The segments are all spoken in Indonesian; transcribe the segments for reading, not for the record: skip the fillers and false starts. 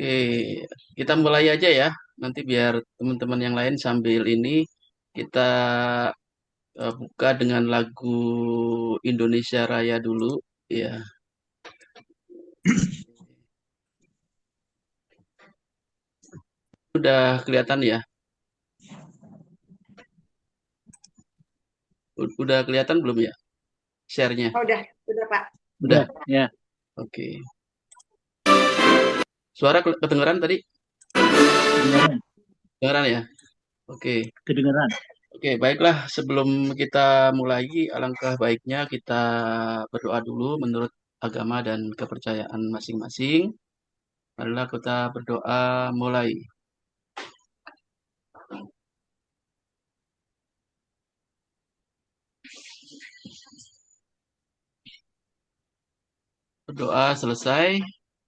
Oke, kita mulai aja ya. Nanti biar teman-teman yang lain sambil ini kita buka dengan lagu Indonesia Raya dulu. Ya, udah kelihatan ya? Udah kelihatan belum ya share-nya? Oh, udah Pak. Udah. Ya, ya, Oke. Suara kedengeran tadi? kedengaran, Kedengeran ya? Oke. kedengaran. Oke, baiklah. Sebelum kita mulai, alangkah baiknya kita berdoa dulu menurut agama dan kepercayaan masing-masing. Marilah kita berdoa mulai. Berdoa selesai.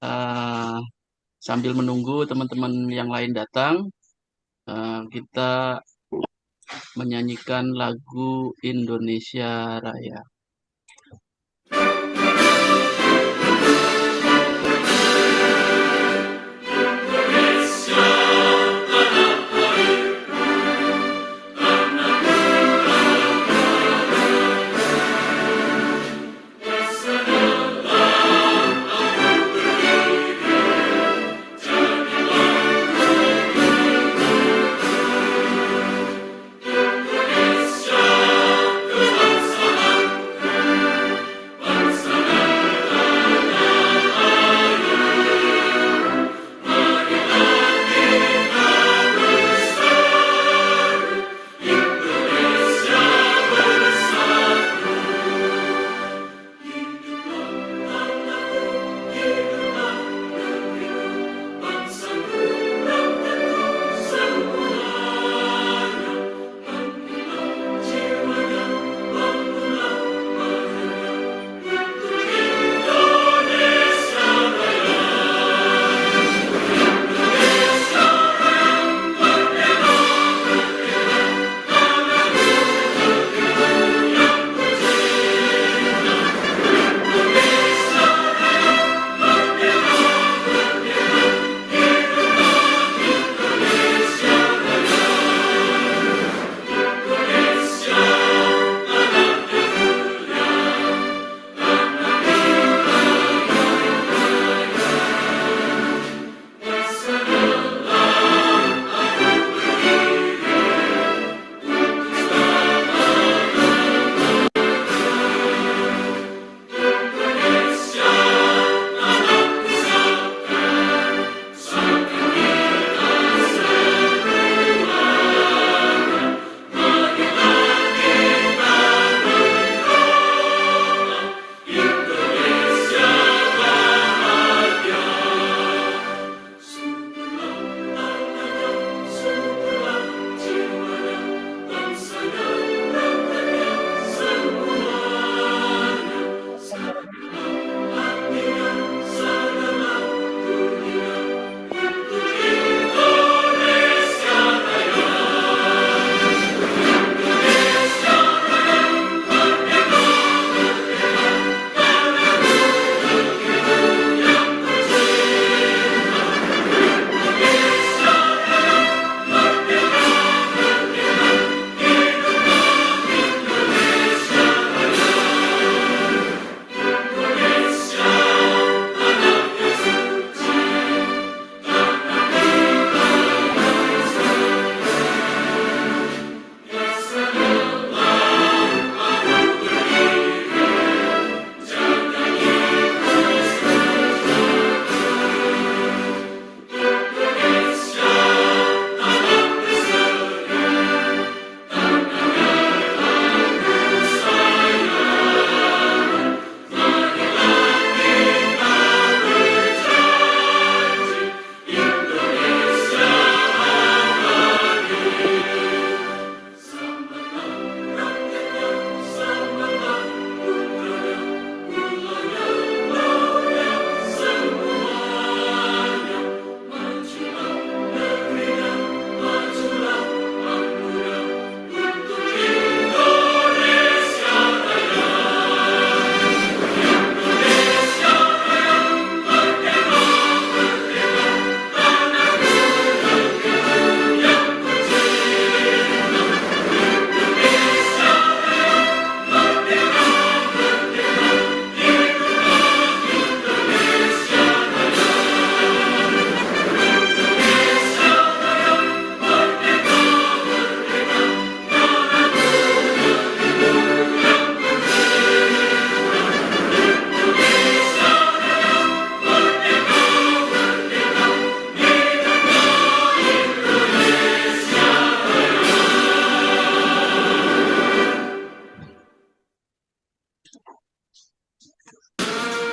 Eh, Sambil menunggu teman-teman yang lain datang, kita menyanyikan lagu Indonesia Raya.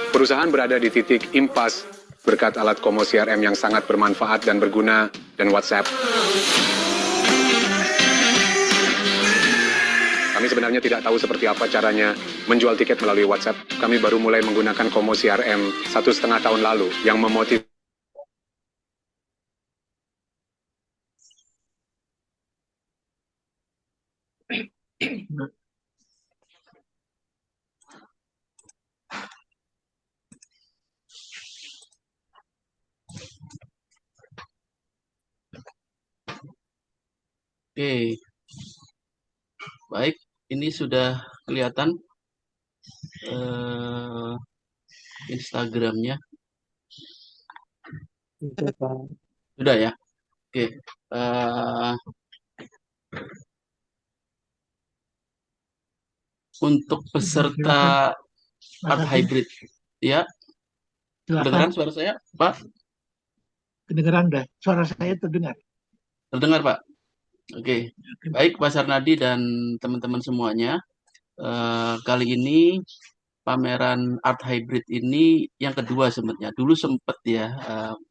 Perusahaan berada di titik impas berkat alat Komo CRM yang sangat bermanfaat dan berguna dan WhatsApp. Kami sebenarnya tidak tahu seperti apa caranya menjual tiket melalui WhatsApp. Kami baru mulai menggunakan Komo CRM 1,5 tahun lalu yang memotivasi. Oke, baik. Ini sudah kelihatan Instagramnya. Sudah ya. Oke. Untuk peserta art hybrid, ya. Kedengaran suara saya, Pak? Kedengaran dah. Suara saya terdengar. Terdengar, Pak? Oke. Baik, Pak Sarnadi dan teman-teman semuanya. Kali ini pameran art hybrid ini yang kedua sebenarnya. Dulu sempat ya,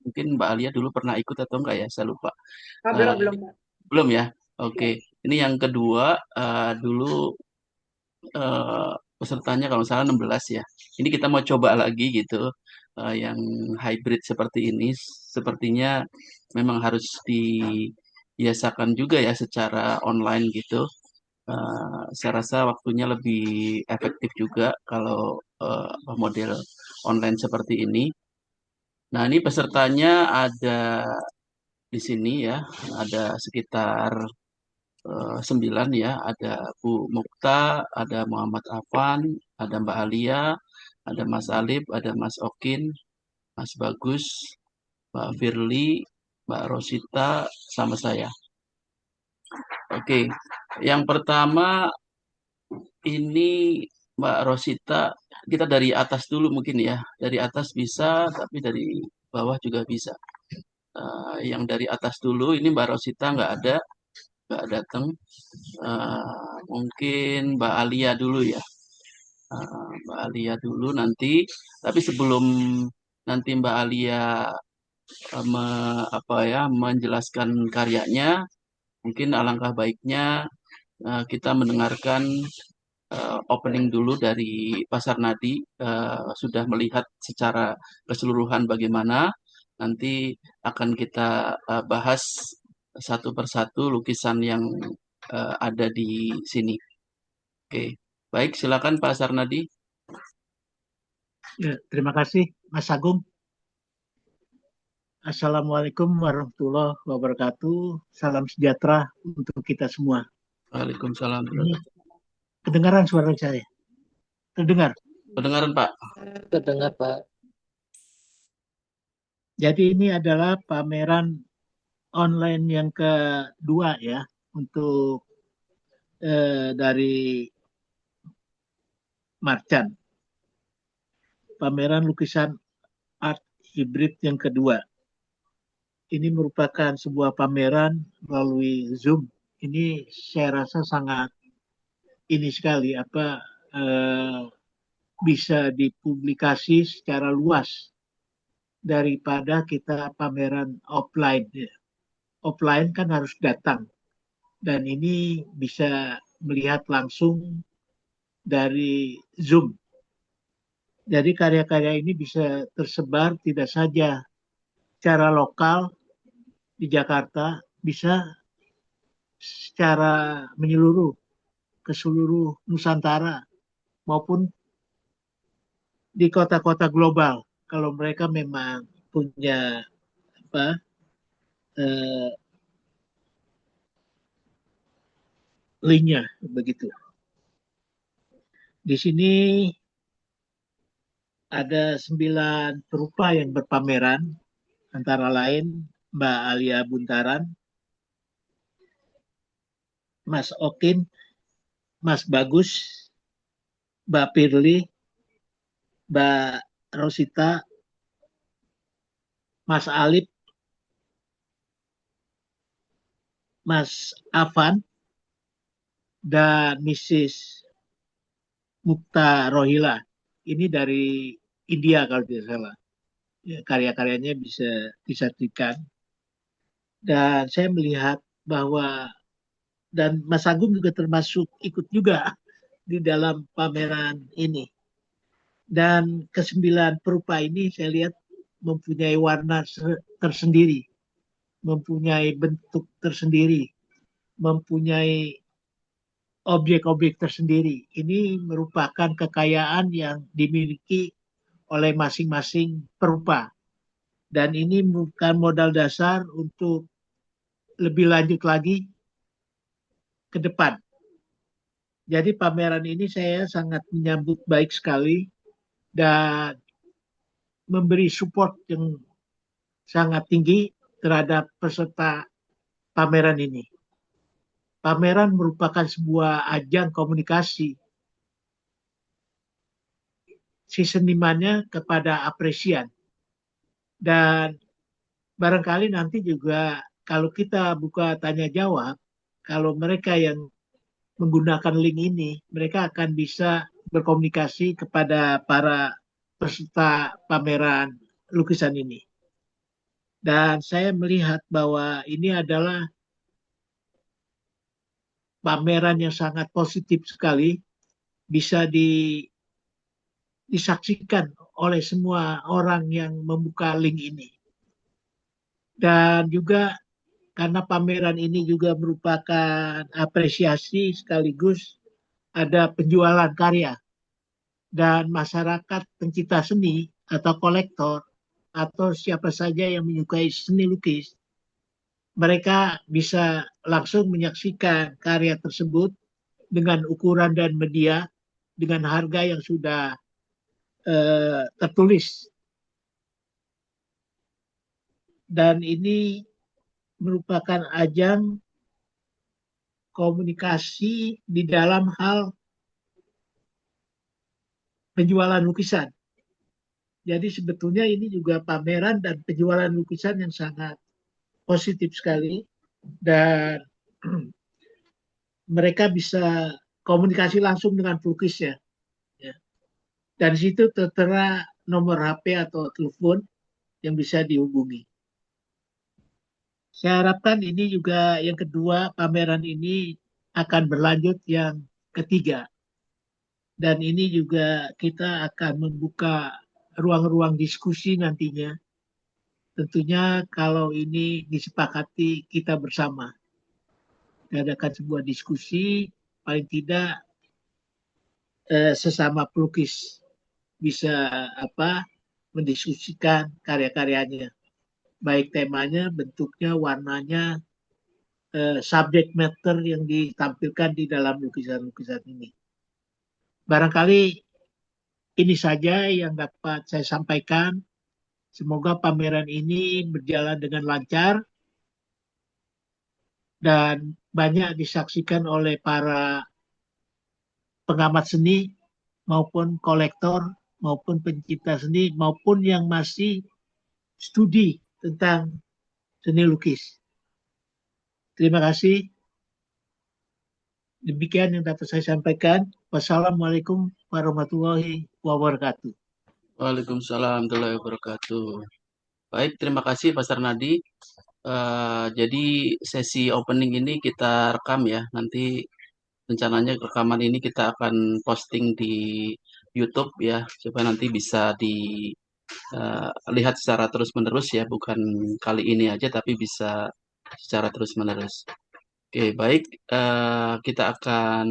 mungkin Mbak Alia dulu pernah ikut atau enggak ya, saya lupa. Belum, Pak. Belum ya? Oke. Ini yang kedua, dulu pesertanya kalau salah 16 ya. Ini kita mau coba lagi gitu, yang hybrid seperti ini. Sepertinya memang harus dibiasakan juga ya secara online gitu. Saya rasa waktunya lebih efektif juga kalau model online seperti ini. Nah, ini pesertanya ada di sini ya, ada sekitar 9 ya, ada Bu Mukta, ada Muhammad Afan, ada Mbak Alia, ada Mas Alip, ada Mas Okin, Mas Bagus, Mbak Firly, Mbak Rosita, sama saya. Oke, yang pertama ini Mbak Rosita, kita dari atas dulu mungkin ya. Dari atas bisa, tapi dari bawah juga bisa. Yang dari atas dulu, ini Mbak Rosita nggak datang. Mungkin Mbak Alia dulu ya. Mbak Alia dulu nanti. Tapi sebelum nanti Mbak Alia menjelaskan karyanya, mungkin alangkah baiknya kita mendengarkan opening dulu dari Pasar Nadi, sudah melihat secara keseluruhan bagaimana. Nanti akan kita bahas satu persatu lukisan yang ada di sini. Oke, baik, silakan Pak Sarnadi. Ya, terima kasih Mas Agung. Assalamualaikum warahmatullahi wabarakatuh. Salam sejahtera untuk kita semua. Waalaikumsalam. Ini kedengaran suara saya? Terdengar? Kedengaran Pak? Terdengar, Pak. Jadi ini adalah pameran online yang kedua ya untuk dari Marcan. Pameran lukisan art hybrid yang kedua. Ini merupakan sebuah pameran melalui Zoom. Ini saya rasa sangat ini sekali bisa dipublikasi secara luas daripada kita pameran offline. Offline kan harus datang dan ini bisa melihat langsung dari Zoom. Jadi karya-karya ini bisa tersebar tidak saja secara lokal di Jakarta, bisa secara menyeluruh ke seluruh Nusantara maupun di kota-kota global. Kalau mereka memang punya linknya begitu. Di sini ada 9 perupa yang berpameran, antara lain Mbak Alia Buntaran, Mas Okin, Mas Bagus, Mbak Firly, Mbak Rosita, Mas Alip, Mas Afan, dan Mrs. Mukta Rohila. Ini dari India kalau tidak salah. Ya, karya-karyanya bisa disaksikan. Dan saya melihat bahwa, dan Mas Agung juga termasuk ikut juga di dalam pameran ini. Dan kesembilan perupa ini saya lihat mempunyai warna tersendiri, mempunyai bentuk tersendiri, mempunyai objek-objek tersendiri. Ini merupakan kekayaan yang dimiliki oleh masing-masing perupa. Dan ini bukan modal dasar untuk lebih lanjut lagi ke depan. Jadi pameran ini saya sangat menyambut baik sekali dan memberi support yang sangat tinggi terhadap peserta pameran ini. Pameran merupakan sebuah ajang komunikasi si senimannya kepada apresian. Dan barangkali nanti juga kalau kita buka tanya jawab, kalau mereka yang menggunakan link ini, mereka akan bisa berkomunikasi kepada para peserta pameran lukisan ini. Dan saya melihat bahwa ini adalah pameran yang sangat positif sekali, bisa disaksikan oleh semua orang yang membuka link ini. Dan juga karena pameran ini juga merupakan apresiasi sekaligus ada penjualan karya, dan masyarakat pencinta seni atau kolektor atau siapa saja yang menyukai seni lukis, mereka bisa langsung menyaksikan karya tersebut dengan ukuran dan media dengan harga yang sudah tertulis. Dan ini merupakan ajang komunikasi di dalam hal penjualan lukisan. Jadi sebetulnya ini juga pameran dan penjualan lukisan yang sangat positif sekali, dan mereka bisa komunikasi langsung dengan pelukisnya. Ya. Dan di situ tertera nomor HP atau telepon yang bisa dihubungi. Saya harapkan ini juga yang kedua, pameran ini akan berlanjut yang ketiga. Dan ini juga kita akan membuka ruang-ruang diskusi nantinya. Tentunya kalau ini disepakati kita bersama. Diadakan sebuah diskusi, paling tidak sesama pelukis bisa mendiskusikan karya-karyanya. Baik temanya, bentuknya, warnanya, subject matter yang ditampilkan di dalam lukisan-lukisan ini. Barangkali ini saja yang dapat saya sampaikan. Semoga pameran ini berjalan dengan lancar dan banyak disaksikan oleh para pengamat seni maupun kolektor maupun pencinta seni maupun yang masih studi tentang seni lukis. Terima kasih. Demikian yang dapat saya sampaikan. Wassalamualaikum warahmatullahi wabarakatuh. Waalaikumsalam warahmatullahi wabarakatuh. Baik, terima kasih Pak Sarnadi. Jadi sesi opening ini kita rekam ya. Nanti rencananya rekaman ini kita akan posting di YouTube ya, supaya nanti bisa dilihat secara terus-menerus ya, bukan kali ini aja tapi bisa secara terus-menerus. Oke, baik. Kita akan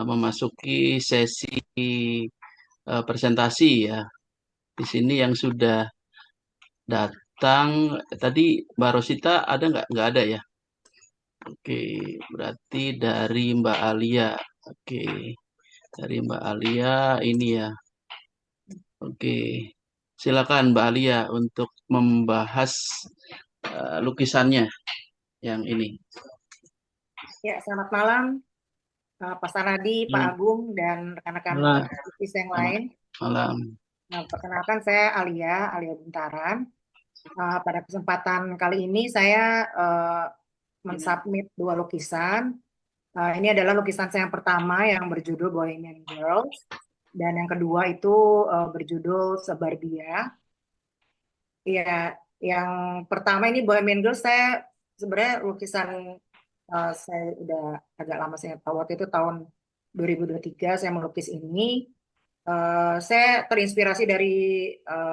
memasuki sesi presentasi ya. Di sini yang sudah datang tadi Mbak Rosita ada nggak? Nggak ada ya. Oke, berarti dari Mbak Alia. Oke, dari Mbak Alia ini ya. Oke, silakan Mbak Alia untuk membahas lukisannya yang ini. Ya, selamat malam Pak Sarnadi, Pak Agung, dan rekan-rekan Malam. aktivis yang lain. Malam. Nah, perkenalkan saya Alia Buntaran. Pada kesempatan kali ini saya mensubmit 2 lukisan. Ini adalah lukisan saya yang pertama yang berjudul Bohemian Girls. Dan yang kedua itu berjudul Suburbia. Iya, yang pertama ini Bohemian Girls saya sebenarnya lukisan saya udah agak lama saya tahu waktu itu tahun 2023 saya melukis ini. Saya terinspirasi dari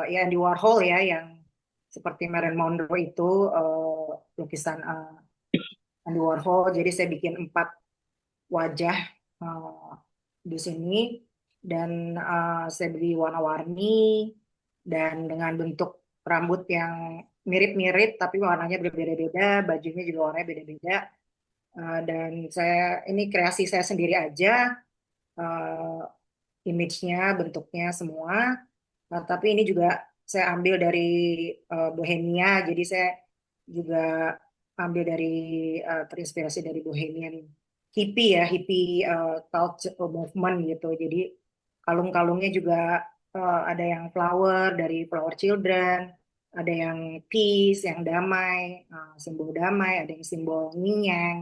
ya Andy Warhol ya yang seperti Marilyn Monroe itu lukisan Andy Warhol. Jadi saya bikin 4 wajah uh, di sini dan saya beri warna-warni dan dengan bentuk rambut yang mirip-mirip tapi warnanya berbeda-beda, bajunya juga warnanya beda-beda. Dan saya ini kreasi saya sendiri aja, uh, image-nya, bentuknya semua. Tapi ini juga saya ambil dari Bohemia, jadi saya juga ambil dari terinspirasi dari Bohemian hippie ya, hippie culture movement gitu. Jadi kalung-kalungnya juga ada yang flower dari Flower Children, ada yang peace, yang damai, simbol damai, ada yang simbol yin yang,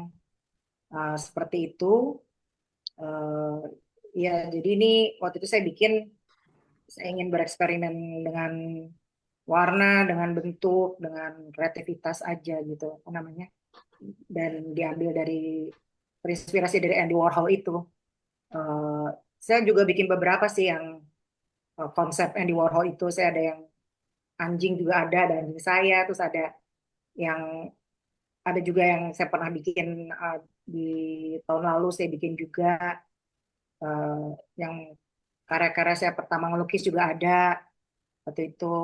seperti itu. Eh, ya, jadi ini waktu itu saya ingin bereksperimen dengan warna, dengan bentuk, dengan kreativitas aja gitu, apa namanya. Dan diambil dari terinspirasi dari Andy Warhol itu. Eh, saya juga bikin beberapa sih yang konsep Andy Warhol itu. Saya ada yang anjing juga ada anjing saya, terus yang ada juga yang saya pernah bikin di tahun lalu saya bikin juga eh, yang karya-karya saya pertama ngelukis juga ada waktu itu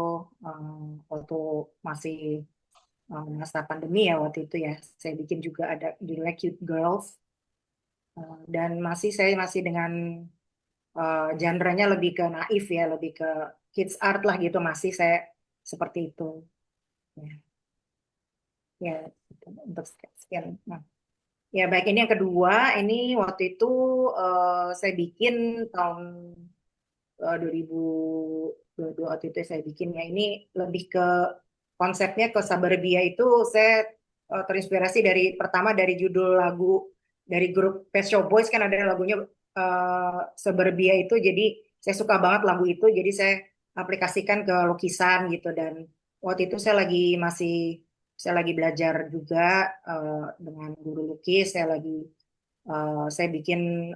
waktu masih masa pandemi ya waktu itu ya saya bikin juga ada judulnya Cute Girls. Dan saya masih dengan genre-nya lebih ke naif ya lebih ke kids art lah gitu masih saya seperti itu ya, ya untuk sekian. Nah, ya baik ini yang kedua ini waktu itu saya bikin tahun 2022 waktu itu saya bikin ya ini lebih ke konsepnya ke Suburbia itu saya terinspirasi dari pertama dari judul lagu dari grup Pet Shop Boys kan ada lagunya Suburbia itu jadi saya suka banget lagu itu jadi saya aplikasikan ke lukisan gitu dan waktu itu saya lagi belajar juga dengan guru lukis saya bikin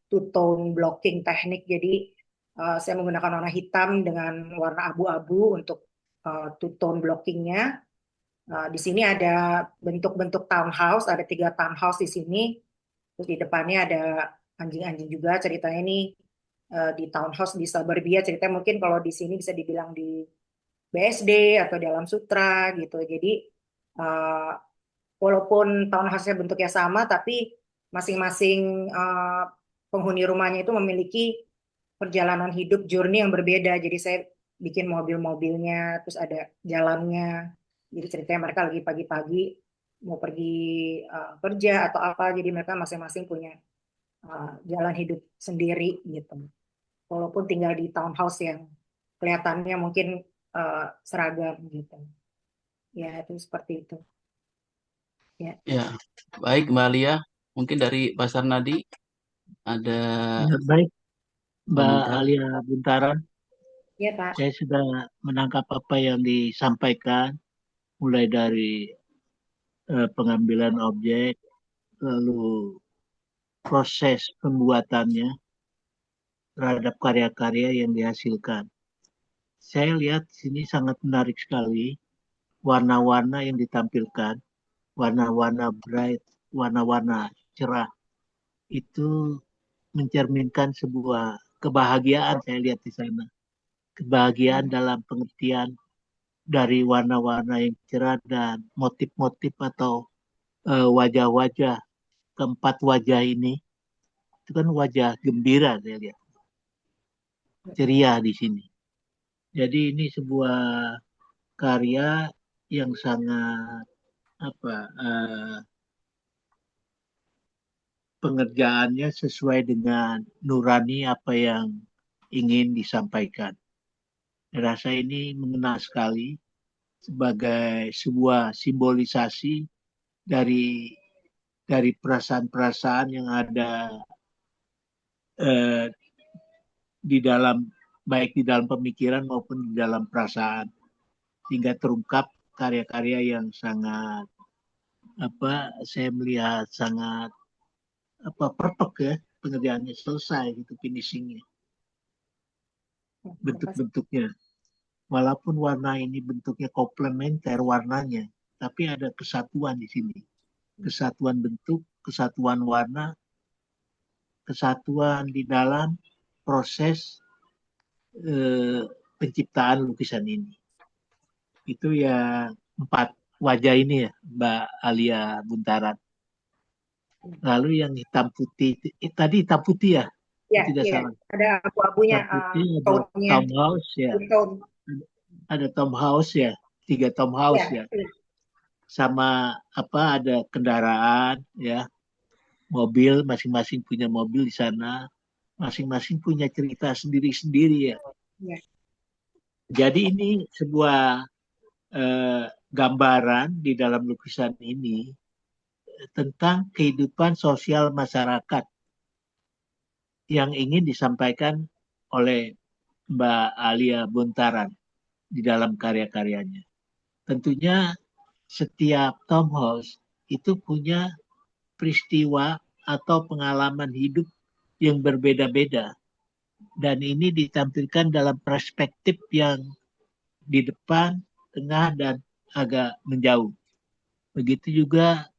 two tone blocking teknik jadi saya menggunakan warna hitam dengan warna abu-abu untuk two tone blockingnya. Di sini ada bentuk-bentuk townhouse, ada 3 townhouse di sini. Terus di depannya ada anjing-anjing juga. Ceritanya ini di townhouse di Suburbia. Ceritanya mungkin kalau di sini bisa dibilang di BSD atau di Alam Sutra gitu. Jadi uh, walaupun townhouse-nya bentuknya sama, tapi masing-masing penghuni rumahnya itu memiliki perjalanan hidup journey yang berbeda. Jadi saya bikin mobil-mobilnya, terus ada jalannya. Jadi ceritanya mereka lagi pagi-pagi mau pergi kerja atau apa. Jadi mereka masing-masing punya jalan hidup sendiri gitu. Walaupun tinggal di townhouse yang kelihatannya mungkin seragam gitu. Ya itu seperti itu. Ya, Ya, baik Mbak Alia. Mungkin dari Pasar Nadi ada Ya, baik, Mbak komentar. Alia Buntaran. ya Pak. Saya sudah menangkap apa yang disampaikan, mulai dari pengambilan objek, lalu proses pembuatannya terhadap karya-karya yang dihasilkan. Saya lihat sini sangat menarik sekali warna-warna yang ditampilkan, warna-warna bright, warna-warna cerah. Itu mencerminkan sebuah kebahagiaan saya lihat di sana. Kebahagiaan dalam pengertian dari warna-warna yang cerah dan motif-motif atau wajah-wajah keempat wajah ini itu kan wajah gembira saya lihat ceria di sini. Jadi ini sebuah karya yang sangat apa pengerjaannya sesuai dengan nurani apa yang ingin disampaikan. Rasa ini mengena sekali sebagai sebuah simbolisasi dari perasaan-perasaan yang ada eh, di dalam baik di dalam pemikiran maupun di dalam perasaan, sehingga terungkap karya-karya yang sangat saya melihat sangat perfect ya, pengerjaannya selesai gitu, finishingnya, bentuk-bentuknya. Walaupun warna ini bentuknya komplementer warnanya, tapi ada kesatuan di sini. Kesatuan bentuk, kesatuan warna, kesatuan di dalam proses penciptaan lukisan ini. Itu ya 4 wajah ini ya, Mbak Alia Buntaran. Lalu yang hitam putih, tadi hitam putih ya? Ya, Tidak ya. salah. Ada abu-abunya, Hitam putih ada tone-nya, Tom House ya. Ada Tom House ya, 3 Tom House ya. Sama ada kendaraan ya, mobil, masing-masing punya mobil di sana, masing-masing punya cerita sendiri-sendiri ya. Jadi ini sebuah gambaran di dalam lukisan ini tentang kehidupan sosial masyarakat yang ingin disampaikan oleh Mbak Alia Buntaran di dalam karya-karyanya. Tentunya setiap Tom House itu punya peristiwa atau pengalaman hidup yang berbeda-beda. Dan ini ditampilkan dalam perspektif yang di depan, tengah, dan agak menjauh. Begitu juga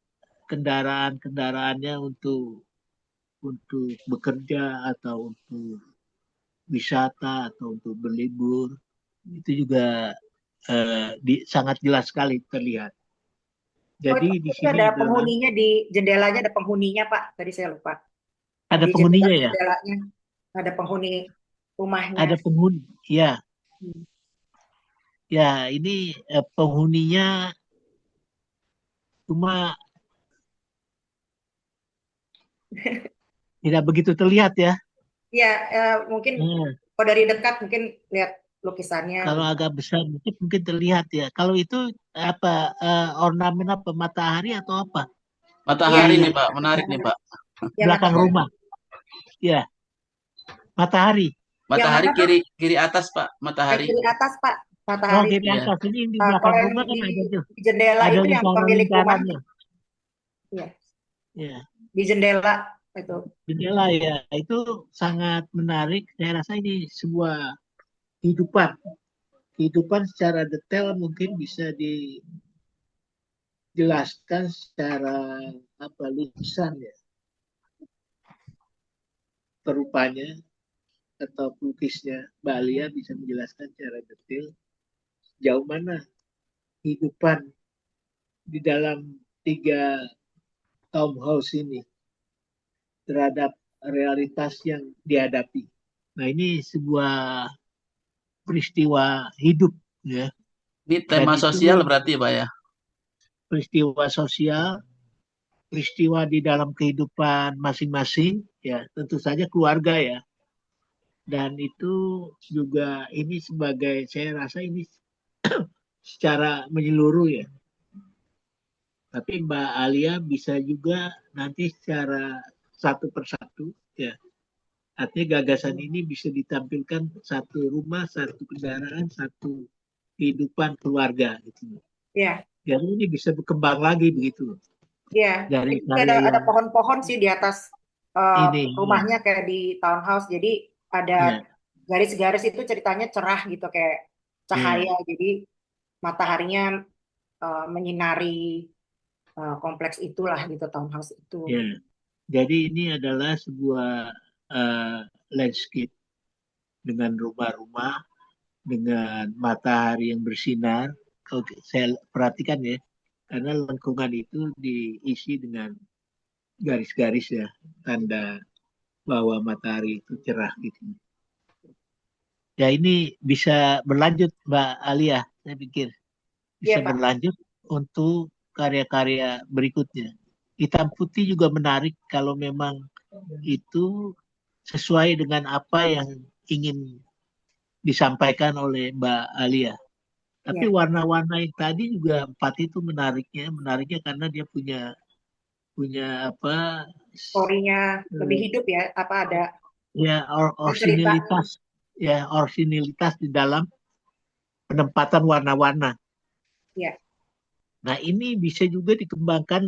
kendaraan-kendaraannya untuk bekerja atau untuk wisata atau untuk berlibur. Itu juga sangat jelas sekali terlihat. Jadi di sini ada penghuninya, di jendelanya ada penghuninya, Pak. Tadi saya lupa. Ada di penghuninya ya? Jendelanya ada penghuni rumahnya. Ada penghuni, ya. Ya, ini penghuninya cuma tidak begitu terlihat ya. Iya, mungkin kalau dari dekat mungkin lihat lukisannya. Kalau agak besar mungkin terlihat ya. Kalau itu ornamen apa? Matahari atau apa? Matahari nih Pak, menarik nih Pak. Belakang rumah. Ya. Matahari. Matahari kiri atas Pak, matahari. Kiri atas Pak, matahari. Oh, kiri atas. Ini di belakang rumah kan ada tuh. Di jendela ada itu yang pemilik rumahnya. Iya. Ya. Di jendela itu. Jendela ya, itu sangat menarik. Saya rasa ini sebuah kehidupan secara detail mungkin bisa dijelaskan secara lukisan ya, perupanya atau pelukisnya Mbak Alia bisa menjelaskan secara detail jauh mana kehidupan di dalam 3 Tom House ini terhadap realitas yang dihadapi. Nah, ini sebuah peristiwa hidup ya. Ini tema sosial berarti Pak ya? Peristiwa sosial, peristiwa di dalam kehidupan masing-masing ya, tentu saja keluarga ya. Dan itu juga ini sebagai, saya rasa ini secara menyeluruh ya. Tapi Mbak Alia bisa juga nanti secara satu persatu ya. Artinya gagasan ini bisa ditampilkan satu rumah, satu kendaraan, satu kehidupan keluarga gitu. Iya. Jadi ini bisa berkembang lagi begitu. Iya. Dari ada pohon-pohon sih di atas rumahnya kayak di townhouse. Jadi ada garis-garis itu ceritanya cerah gitu kayak cahaya. Jadi mataharinya menyinari kompleks itulah gitu, townhouse itu. Ya. Jadi ini adalah sebuah landscape dengan rumah-rumah, dengan matahari yang bersinar. Kalau saya perhatikan ya, karena lengkungan itu diisi dengan garis-garis ya, tanda bahwa matahari itu cerah gitu. Ya ini bisa berlanjut Mbak Alia, saya pikir bisa berlanjut untuk karya-karya berikutnya. Hitam putih juga menarik kalau memang itu sesuai dengan apa yang ingin disampaikan oleh Mbak Alia. Tapi warna-warna yang tadi juga 4 itu menariknya karena dia punya story-nya lebih hidup ya, ada Ya, cerita. orisinilitas di dalam penempatan warna-warna. Ya. Nah, ini bisa juga dikembangkan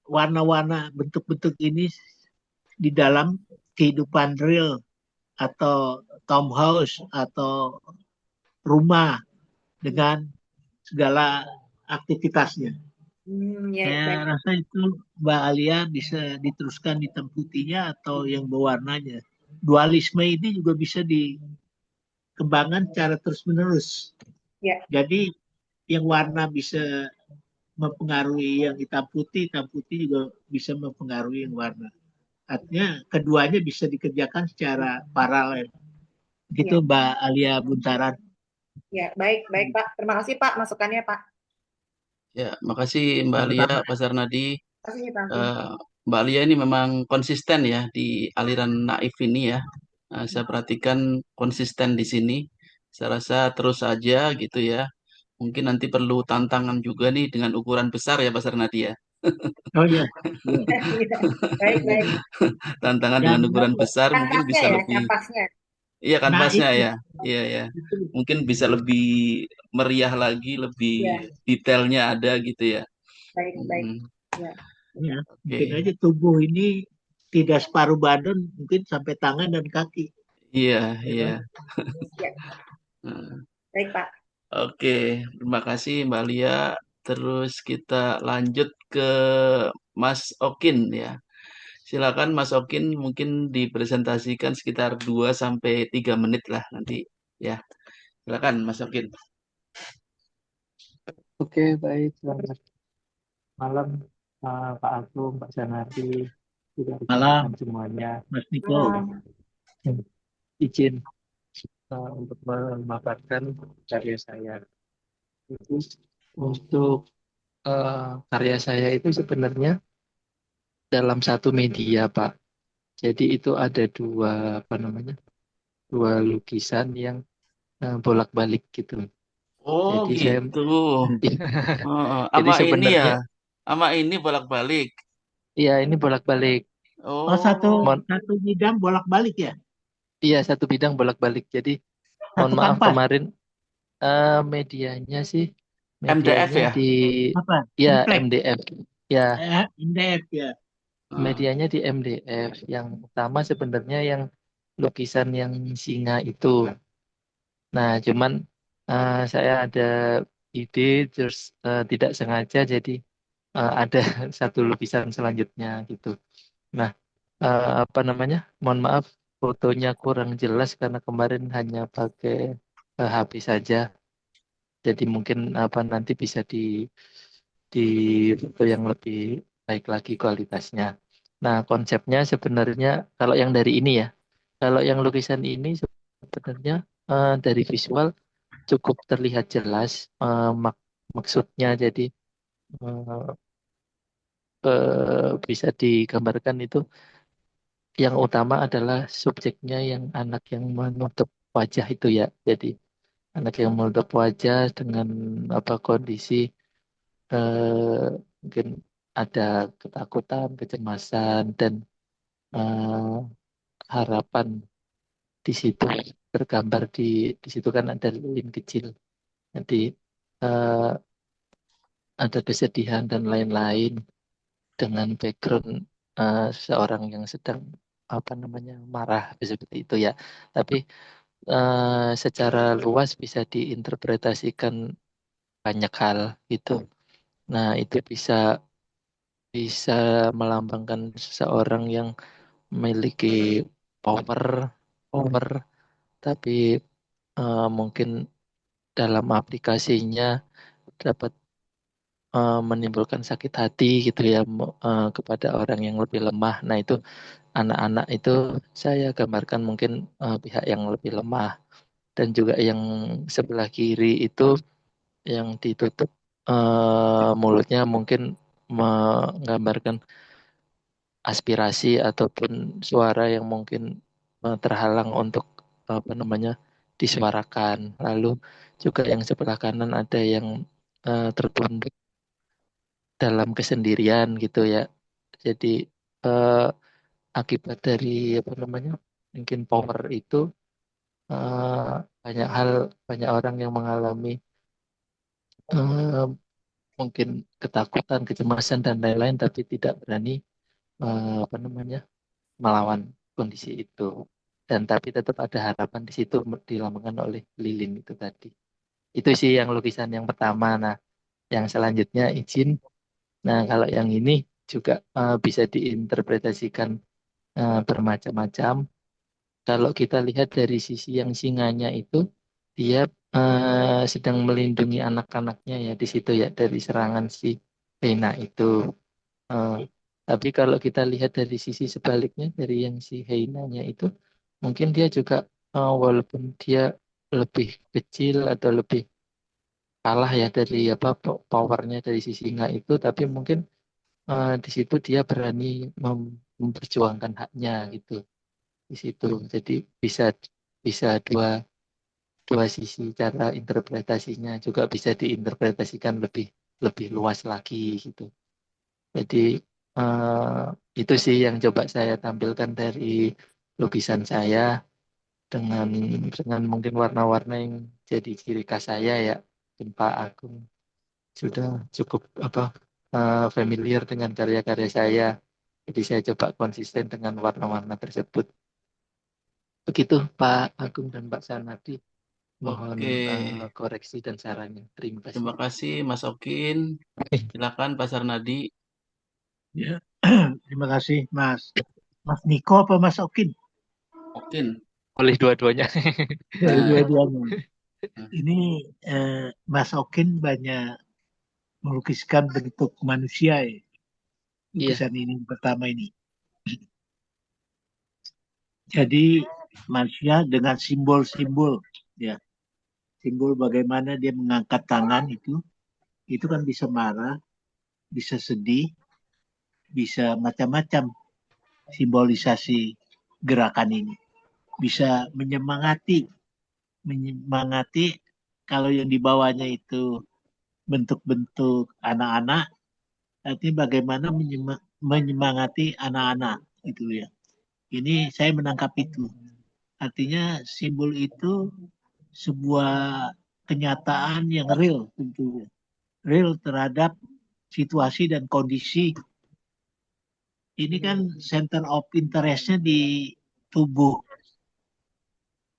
warna-warna bentuk-bentuk ini di dalam kehidupan real atau townhouse atau rumah dengan segala aktivitasnya. Ya, Saya baik. rasa itu Mbak Alia bisa diteruskan hitam putihnya atau yang berwarnanya. Dualisme ini juga bisa dikembangkan secara terus-menerus. Ya, Jadi yang warna bisa mempengaruhi yang hitam putih juga bisa mempengaruhi yang warna. Artinya keduanya bisa dikerjakan secara paralel. ya, Gitu Mbak Alia Buntaran. ya, baik, baik Pak. Terima kasih Pak masukannya Pak. Ya, makasih Mbak Lia, Sama-sama. Pak Sarnadi. Terima kasih Pak. Eh, Mbak Lia ini memang konsisten ya di aliran naif ini ya. Saya perhatikan konsisten di sini. Saya rasa terus saja gitu ya. Mungkin nanti perlu tantangan juga nih dengan ukuran besar ya Pak Sarnadi ya. Oh iya, iya. Iya, baik, baik. Tantangan dengan Dan ukuran besar mungkin Kanvasnya bisa ya, lebih, kanvasnya. iya nah kanvasnya itu ya. Iya ya. itu Mungkin bisa lebih meriah lagi, lebih Ya, detailnya ada gitu ya. baik, baik. Hmm, Ya, ya, mungkin oke. aja tubuh ini tidak separuh badan, mungkin sampai tangan dan kaki. Iya, Ya iya. kan? ya, Nah, baik Pak. oke, terima kasih Mbak Lia. Terus kita lanjut ke Mas Okin ya. Silakan Mas Okin mungkin dipresentasikan sekitar 2 sampai 3 menit lah nanti ya. Silakan Mas Okin. Oke, baik. Selamat malam, Pak Agung, Pak Zanardi, juga rekan-rekan Malam, semuanya. Mas Niko. Hmm, Izin untuk memaparkan karya saya. Itu untuk karya saya itu sebenarnya dalam satu media, Pak. Jadi itu ada apa namanya, dua lukisan yang bolak-balik gitu. Oh Jadi saya, gitu. jadi Ama ini ya, sebenarnya, ama ini bolak-balik. ya ini bolak-balik. Oh, satu Oh, Mohon, satu bidang bolak-balik ya? iya satu bidang bolak-balik. Jadi mohon Satu maaf kanvas. kemarin medianya sih, MDF medianya ya. di Apa? ya Implek. MDF, ya MDF ya. Ah, medianya di MDF. Yang utama sebenarnya yang lukisan yang singa itu. Nah, cuman saya ada ide terus tidak sengaja jadi ada satu lukisan selanjutnya gitu. Nah, apa namanya? Mohon maaf fotonya kurang jelas karena kemarin hanya pakai HP saja. Jadi mungkin apa nanti bisa di foto yang lebih baik lagi kualitasnya. Nah, konsepnya sebenarnya kalau yang dari ini ya, kalau yang lukisan ini sebenarnya dari visual cukup terlihat jelas maksudnya. Jadi eh, bisa digambarkan itu yang utama adalah subjeknya yang anak yang menutup wajah itu ya. Jadi anak yang menutup wajah dengan apa kondisi mungkin ada ketakutan, kecemasan, dan eh, harapan di situ tergambar di situ kan ada lilin kecil. Jadi eh, ada kesedihan dan lain-lain dengan background seorang yang sedang apa namanya marah seperti itu ya. Tapi secara luas bisa diinterpretasikan banyak hal gitu. Nah, itu bisa bisa melambangkan seseorang yang memiliki power, power, tapi mungkin dalam aplikasinya dapat menimbulkan sakit hati gitu ya kepada orang yang lebih lemah. Nah, itu anak-anak itu saya gambarkan mungkin pihak yang lebih lemah dan juga yang sebelah kiri itu yang ditutup mulutnya mungkin menggambarkan aspirasi ataupun suara yang mungkin terhalang untuk apa namanya disuarakan. Lalu juga yang sebelah kanan ada yang tertunduk dalam kesendirian gitu ya. Jadi eh, akibat dari apa namanya mungkin power itu banyak orang yang mengalami eh, mungkin ketakutan, kecemasan dan lain-lain, tapi tidak berani apa namanya melawan kondisi itu. Dan tapi tetap ada harapan di situ dilambangkan oleh lilin itu tadi. Itu sih yang lukisan yang pertama. Nah, yang selanjutnya izin. Nah, kalau yang ini juga bisa diinterpretasikan bermacam-macam. Kalau kita lihat dari sisi yang singanya itu, dia sedang melindungi anak-anaknya ya di situ ya dari serangan si Hena itu. Eh, tapi kalau kita lihat dari sisi sebaliknya dari yang si Heinanya itu, mungkin dia juga walaupun dia lebih kecil atau lebih kalah ya dari apa powernya dari si singa itu, tapi mungkin di situ dia berani memperjuangkan haknya gitu di situ. Jadi bisa bisa dua dua sisi cara interpretasinya juga bisa diinterpretasikan lebih lebih luas lagi gitu. Jadi itu sih yang coba saya tampilkan dari lukisan saya dengan mungkin warna-warna yang jadi ciri khas saya ya. Dan Pak Agung sudah cukup apa familiar dengan karya-karya saya. Jadi saya coba konsisten dengan warna-warna tersebut. Begitu Pak Agung dan Pak Sanadi. Mohon Oke, koreksi dan sarannya. Terima kasih. terima kasih Mas Okin. Silakan Pak Sarnadi. Ya, terima kasih Mas. Mas Niko apa Mas Okin? Okin. Boleh dua-duanya. Nah, Dua-duanya. Ini Mas Okin banyak melukiskan bentuk manusia ya. Iya. Lukisan ini pertama ini. Jadi manusia dengan simbol-simbol ya. Simbol bagaimana dia mengangkat tangan itu kan bisa marah, bisa sedih, bisa macam-macam simbolisasi gerakan ini. Bisa menyemangati kalau yang dibawanya itu bentuk-bentuk anak-anak, artinya bagaimana menyemangati anak-anak itu ya. Ini saya menangkap itu. Artinya simbol itu sebuah kenyataan yang real tentunya. Real terhadap situasi dan kondisi. Ini kan center of interest-nya di tubuh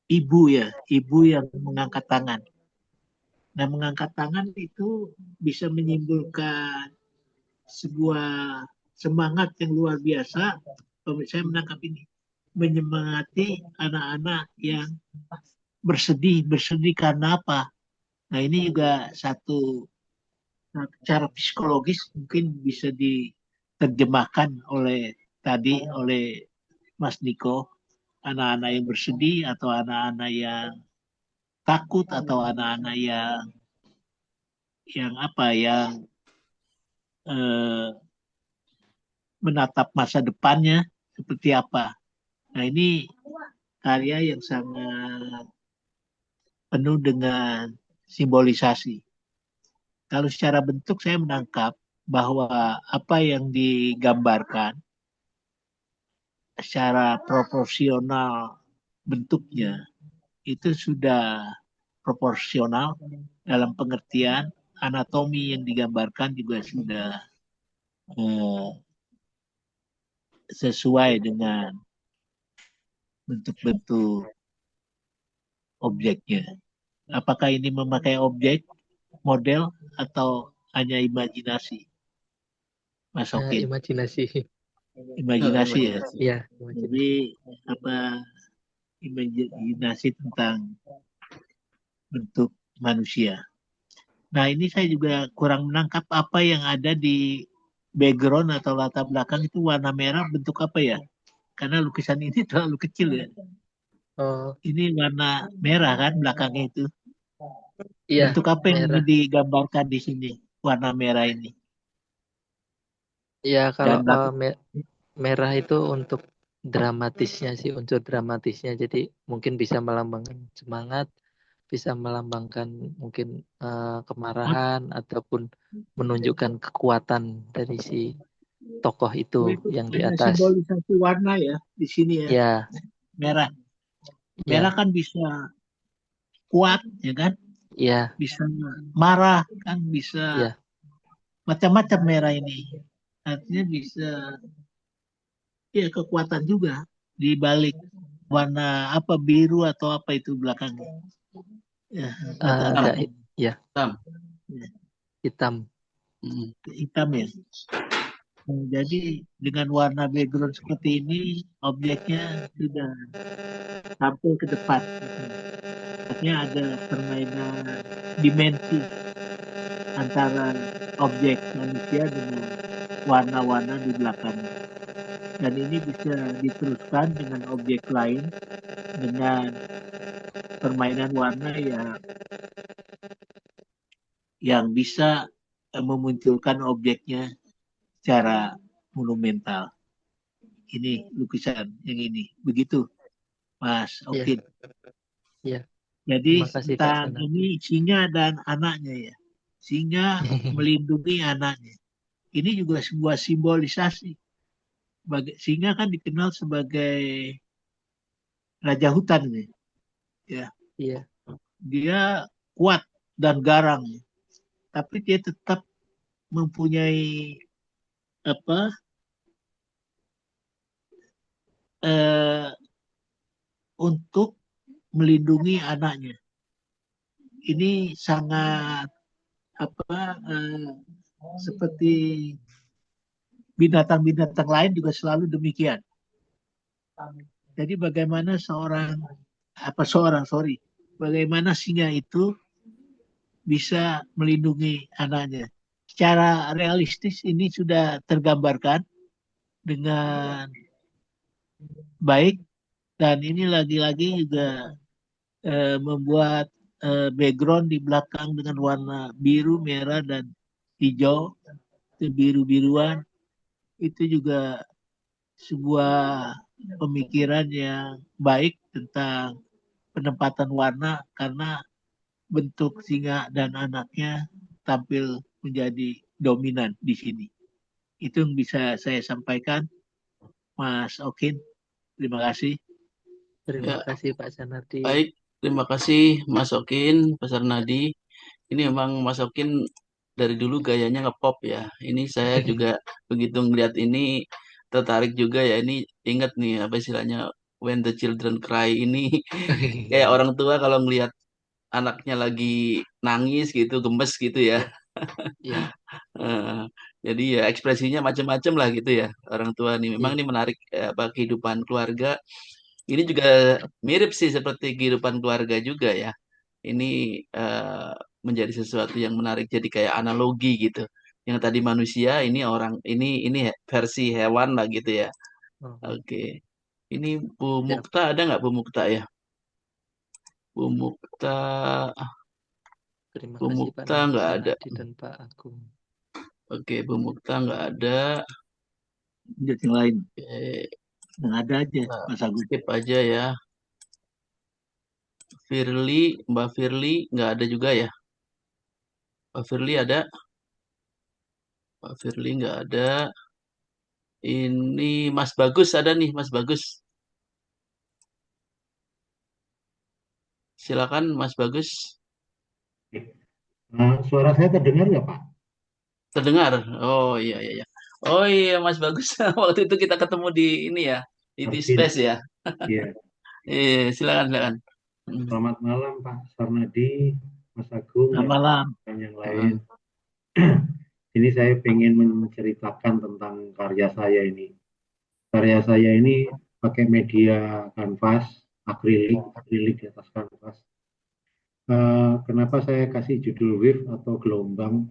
ibu ya, ibu yang mengangkat tangan. Nah, mengangkat tangan itu bisa menyimpulkan sebuah semangat yang luar biasa. Saya menangkap ini menyemangati anak-anak yang bersedih karena apa? Nah, ini juga satu cara psikologis mungkin bisa diterjemahkan oleh Mas Niko, anak-anak yang bersedih atau anak-anak yang takut atau anak-anak yang apa yang eh, menatap masa depannya seperti apa. Nah, ini karya yang sangat penuh dengan simbolisasi. Kalau secara bentuk saya menangkap bahwa apa yang digambarkan secara proporsional bentuknya itu sudah proporsional dalam pengertian anatomi yang digambarkan juga sudah eh, sesuai dengan bentuk-bentuk objeknya. Apakah ini memakai objek, model, atau hanya imajinasi? Mas Okin, Imajinasi. imajinasi ya. Imajinasi. Iya, Jadi apa imajinasi tentang bentuk manusia. Nah, ini saya juga kurang menangkap apa yang ada di background atau latar belakang itu warna merah bentuk apa ya? Karena lukisan ini terlalu kecil ya. Oh, Ini warna merah kan belakangnya itu. iya, Bentuk apa yang merah. digambarkan di sini? Warna merah ini. Iya, kalau Dan belakang merah itu untuk dramatisnya sih, unsur dramatisnya. Jadi mungkin bisa melambangkan semangat, bisa melambangkan mungkin kemarahan ataupun menunjukkan kekuatan dari si tokoh itu yang di atas. simbolisasi warna ya di sini ya. Ya, merah. Ya, Merah kan bisa kuat, ya kan? ya, Bisa marah, kan? Bisa ya. macam-macam merah ini. Artinya bisa, ya kekuatan juga di balik warna apa biru atau apa itu belakangnya. Ya, mata Hitam, Agak belakang. ya hitam. Ya, hitam. Mm. hitam ya. Jadi dengan warna background seperti ini, objeknya sudah tampil ke depan. Artinya ada permainan dimensi antara objek manusia dengan warna-warna di belakangnya. Dan ini bisa diteruskan dengan objek lain dengan permainan warna yang bisa memunculkan objeknya secara monumental. Ini lukisan yang ini. Begitu, Mas Ya, Okin. ya. Jadi Terima kasih Pak tentang Sanadi. ini singa dan anaknya ya. Singa melindungi anaknya. Ini juga sebuah simbolisasi. Singa kan dikenal sebagai raja hutan nih. Ya, Iya, dia kuat dan garang, tapi dia tetap mempunyai apa eh, untuk melindungi anaknya. Ini sangat apa seperti binatang-binatang lain juga selalu demikian. Jadi bagaimana bagaimana singa itu bisa melindungi anaknya. Secara realistis ini sudah tergambarkan dengan baik, dan ini lagi-lagi juga membuat background di belakang dengan warna biru, merah, dan hijau, biru-biruan, itu juga sebuah pemikiran yang baik tentang penempatan warna, karena bentuk singa dan anaknya tampil menjadi dominan di sini. Itu yang bisa saya sampaikan, Mas Okin. Terima kasih. terima Ya, kasih Pak Sanadi. baik. Terima kasih Mas Okin, Pasar Nadi. Ini memang Mas Okin dari dulu gayanya ngepop ya. Ini saya juga begitu ngeliat ini tertarik juga ya. Ini ingat nih apa istilahnya When the Children Cry ini kayak orang tua kalau ngelihat anaknya lagi nangis gitu, gemes gitu ya. Ya, ya, Eh, jadi ya ekspresinya macam-macam lah gitu ya orang tua nih. Memang ya, ini menarik apa kehidupan keluarga. Ini juga mirip sih seperti kehidupan keluarga juga ya. Ini eh, menjadi sesuatu yang menarik jadi kayak analogi gitu. Yang tadi manusia, ini orang, ini versi hewan lah gitu ya. oh, Oke. Ini Bu siap. Mukta ada nggak Bu Mukta ya? Bu Mukta, Terima Bu kasih Pak Mukta nggak ada. Sanadi dan Pak Agung. Oke, Bu Mukta nggak ada. Lanjut yang lain. Oke, Yang ada aja, nah, Mas Agung. skip aja ya. Firly, Mbak Firly nggak ada juga ya. Mbak Firly ada, Mbak Firly nggak ada. Ini Mas Bagus ada nih, Mas Bagus. Silakan Mas Bagus. Suara saya terdengar nggak, Pak? Terdengar? Oh iya iya iya. Oh iya Mas Bagus. Waktu itu kita ketemu di ini ya, di Arvin, Space ya. ya. Silakan silakan. Hmm. Selamat malam, Pak Sarnadi, Mas Agung, Selamat malam. dan yang Ah, lain. Ini saya pengen menceritakan tentang karya saya ini. Karya saya ini pakai media kanvas, akrilik di atas kanvas. Kenapa saya kasih judul wave atau gelombang?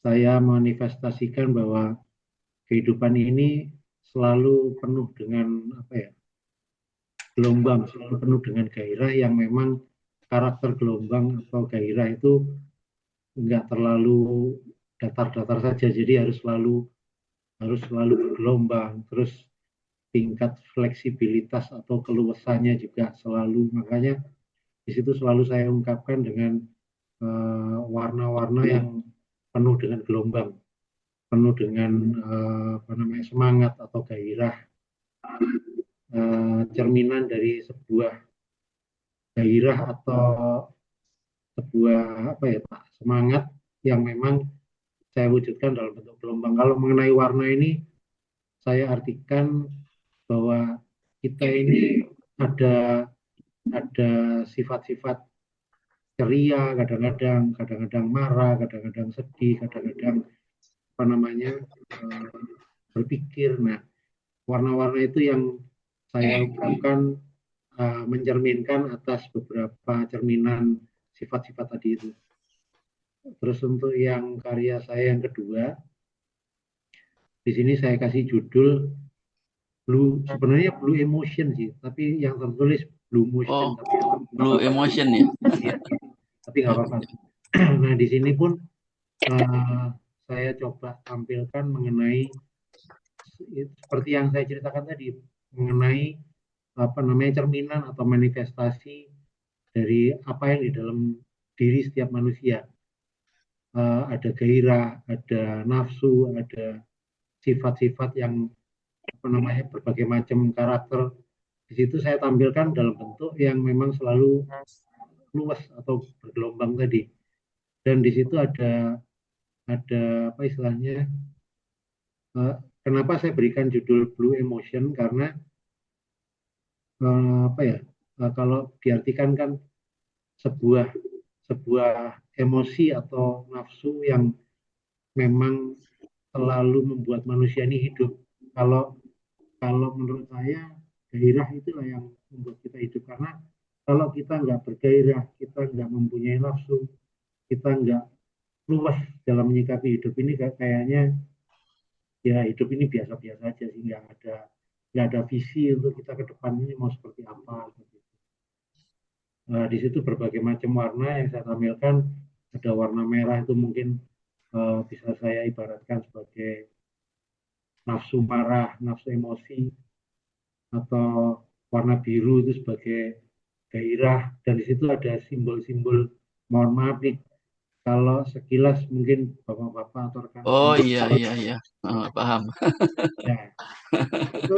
Saya manifestasikan bahwa kehidupan ini selalu penuh dengan apa ya? Gelombang, selalu penuh dengan gairah yang memang karakter gelombang atau gairah itu enggak terlalu datar-datar saja, jadi harus selalu bergelombang. Terus tingkat fleksibilitas atau keluasannya juga selalu, makanya di situ selalu saya ungkapkan dengan warna-warna yang penuh dengan gelombang, penuh dengan semangat atau gairah. cerminan dari sebuah gairah atau sebuah apa ya Pak, semangat yang memang saya wujudkan dalam bentuk gelombang. Kalau mengenai warna ini, saya artikan bahwa kita ini ada sifat-sifat ceria, kadang-kadang marah, kadang-kadang sedih, kadang-kadang apa namanya berpikir. Nah, warna-warna itu yang saya ungkapkan mencerminkan atas beberapa cerminan sifat-sifat tadi itu. Terus untuk yang karya saya yang kedua, di sini saya kasih judul Blue, sebenarnya Blue Emotion sih, tapi yang tertulis Blue Motion, Oh, tapi nggak Blue apa-apa. Emotion ya. Ya, tapi nggak apa-apa. Nah, di sini pun saya coba tampilkan mengenai seperti yang saya ceritakan tadi, mengenai apa namanya cerminan atau manifestasi dari apa yang di dalam diri setiap manusia. Ada gairah, ada nafsu, ada sifat-sifat yang apa namanya berbagai macam karakter. Di situ saya tampilkan dalam bentuk yang memang selalu luas atau bergelombang tadi. Dan di situ ada apa istilahnya? Kenapa saya berikan judul Blue Emotion? Karena apa ya? Kalau diartikan kan sebuah emosi atau nafsu yang memang selalu membuat manusia ini hidup. Kalau menurut saya gairah itulah yang membuat kita hidup, karena kalau kita nggak bergairah, kita nggak mempunyai nafsu, kita nggak luas dalam menyikapi hidup ini, kayaknya ya hidup ini biasa-biasa aja sih, nggak ada visi untuk kita ke depan ini mau seperti apa. Nah, di situ berbagai macam warna yang saya tampilkan. Ada warna merah itu mungkin bisa saya ibaratkan sebagai nafsu marah, nafsu emosi, atau warna biru itu sebagai gairah. Dan di situ ada simbol-simbol, mohon maaf nih, kalau sekilas mungkin bapak-bapak atau rekan-rekan Oh iya iya iya. Paham. ya,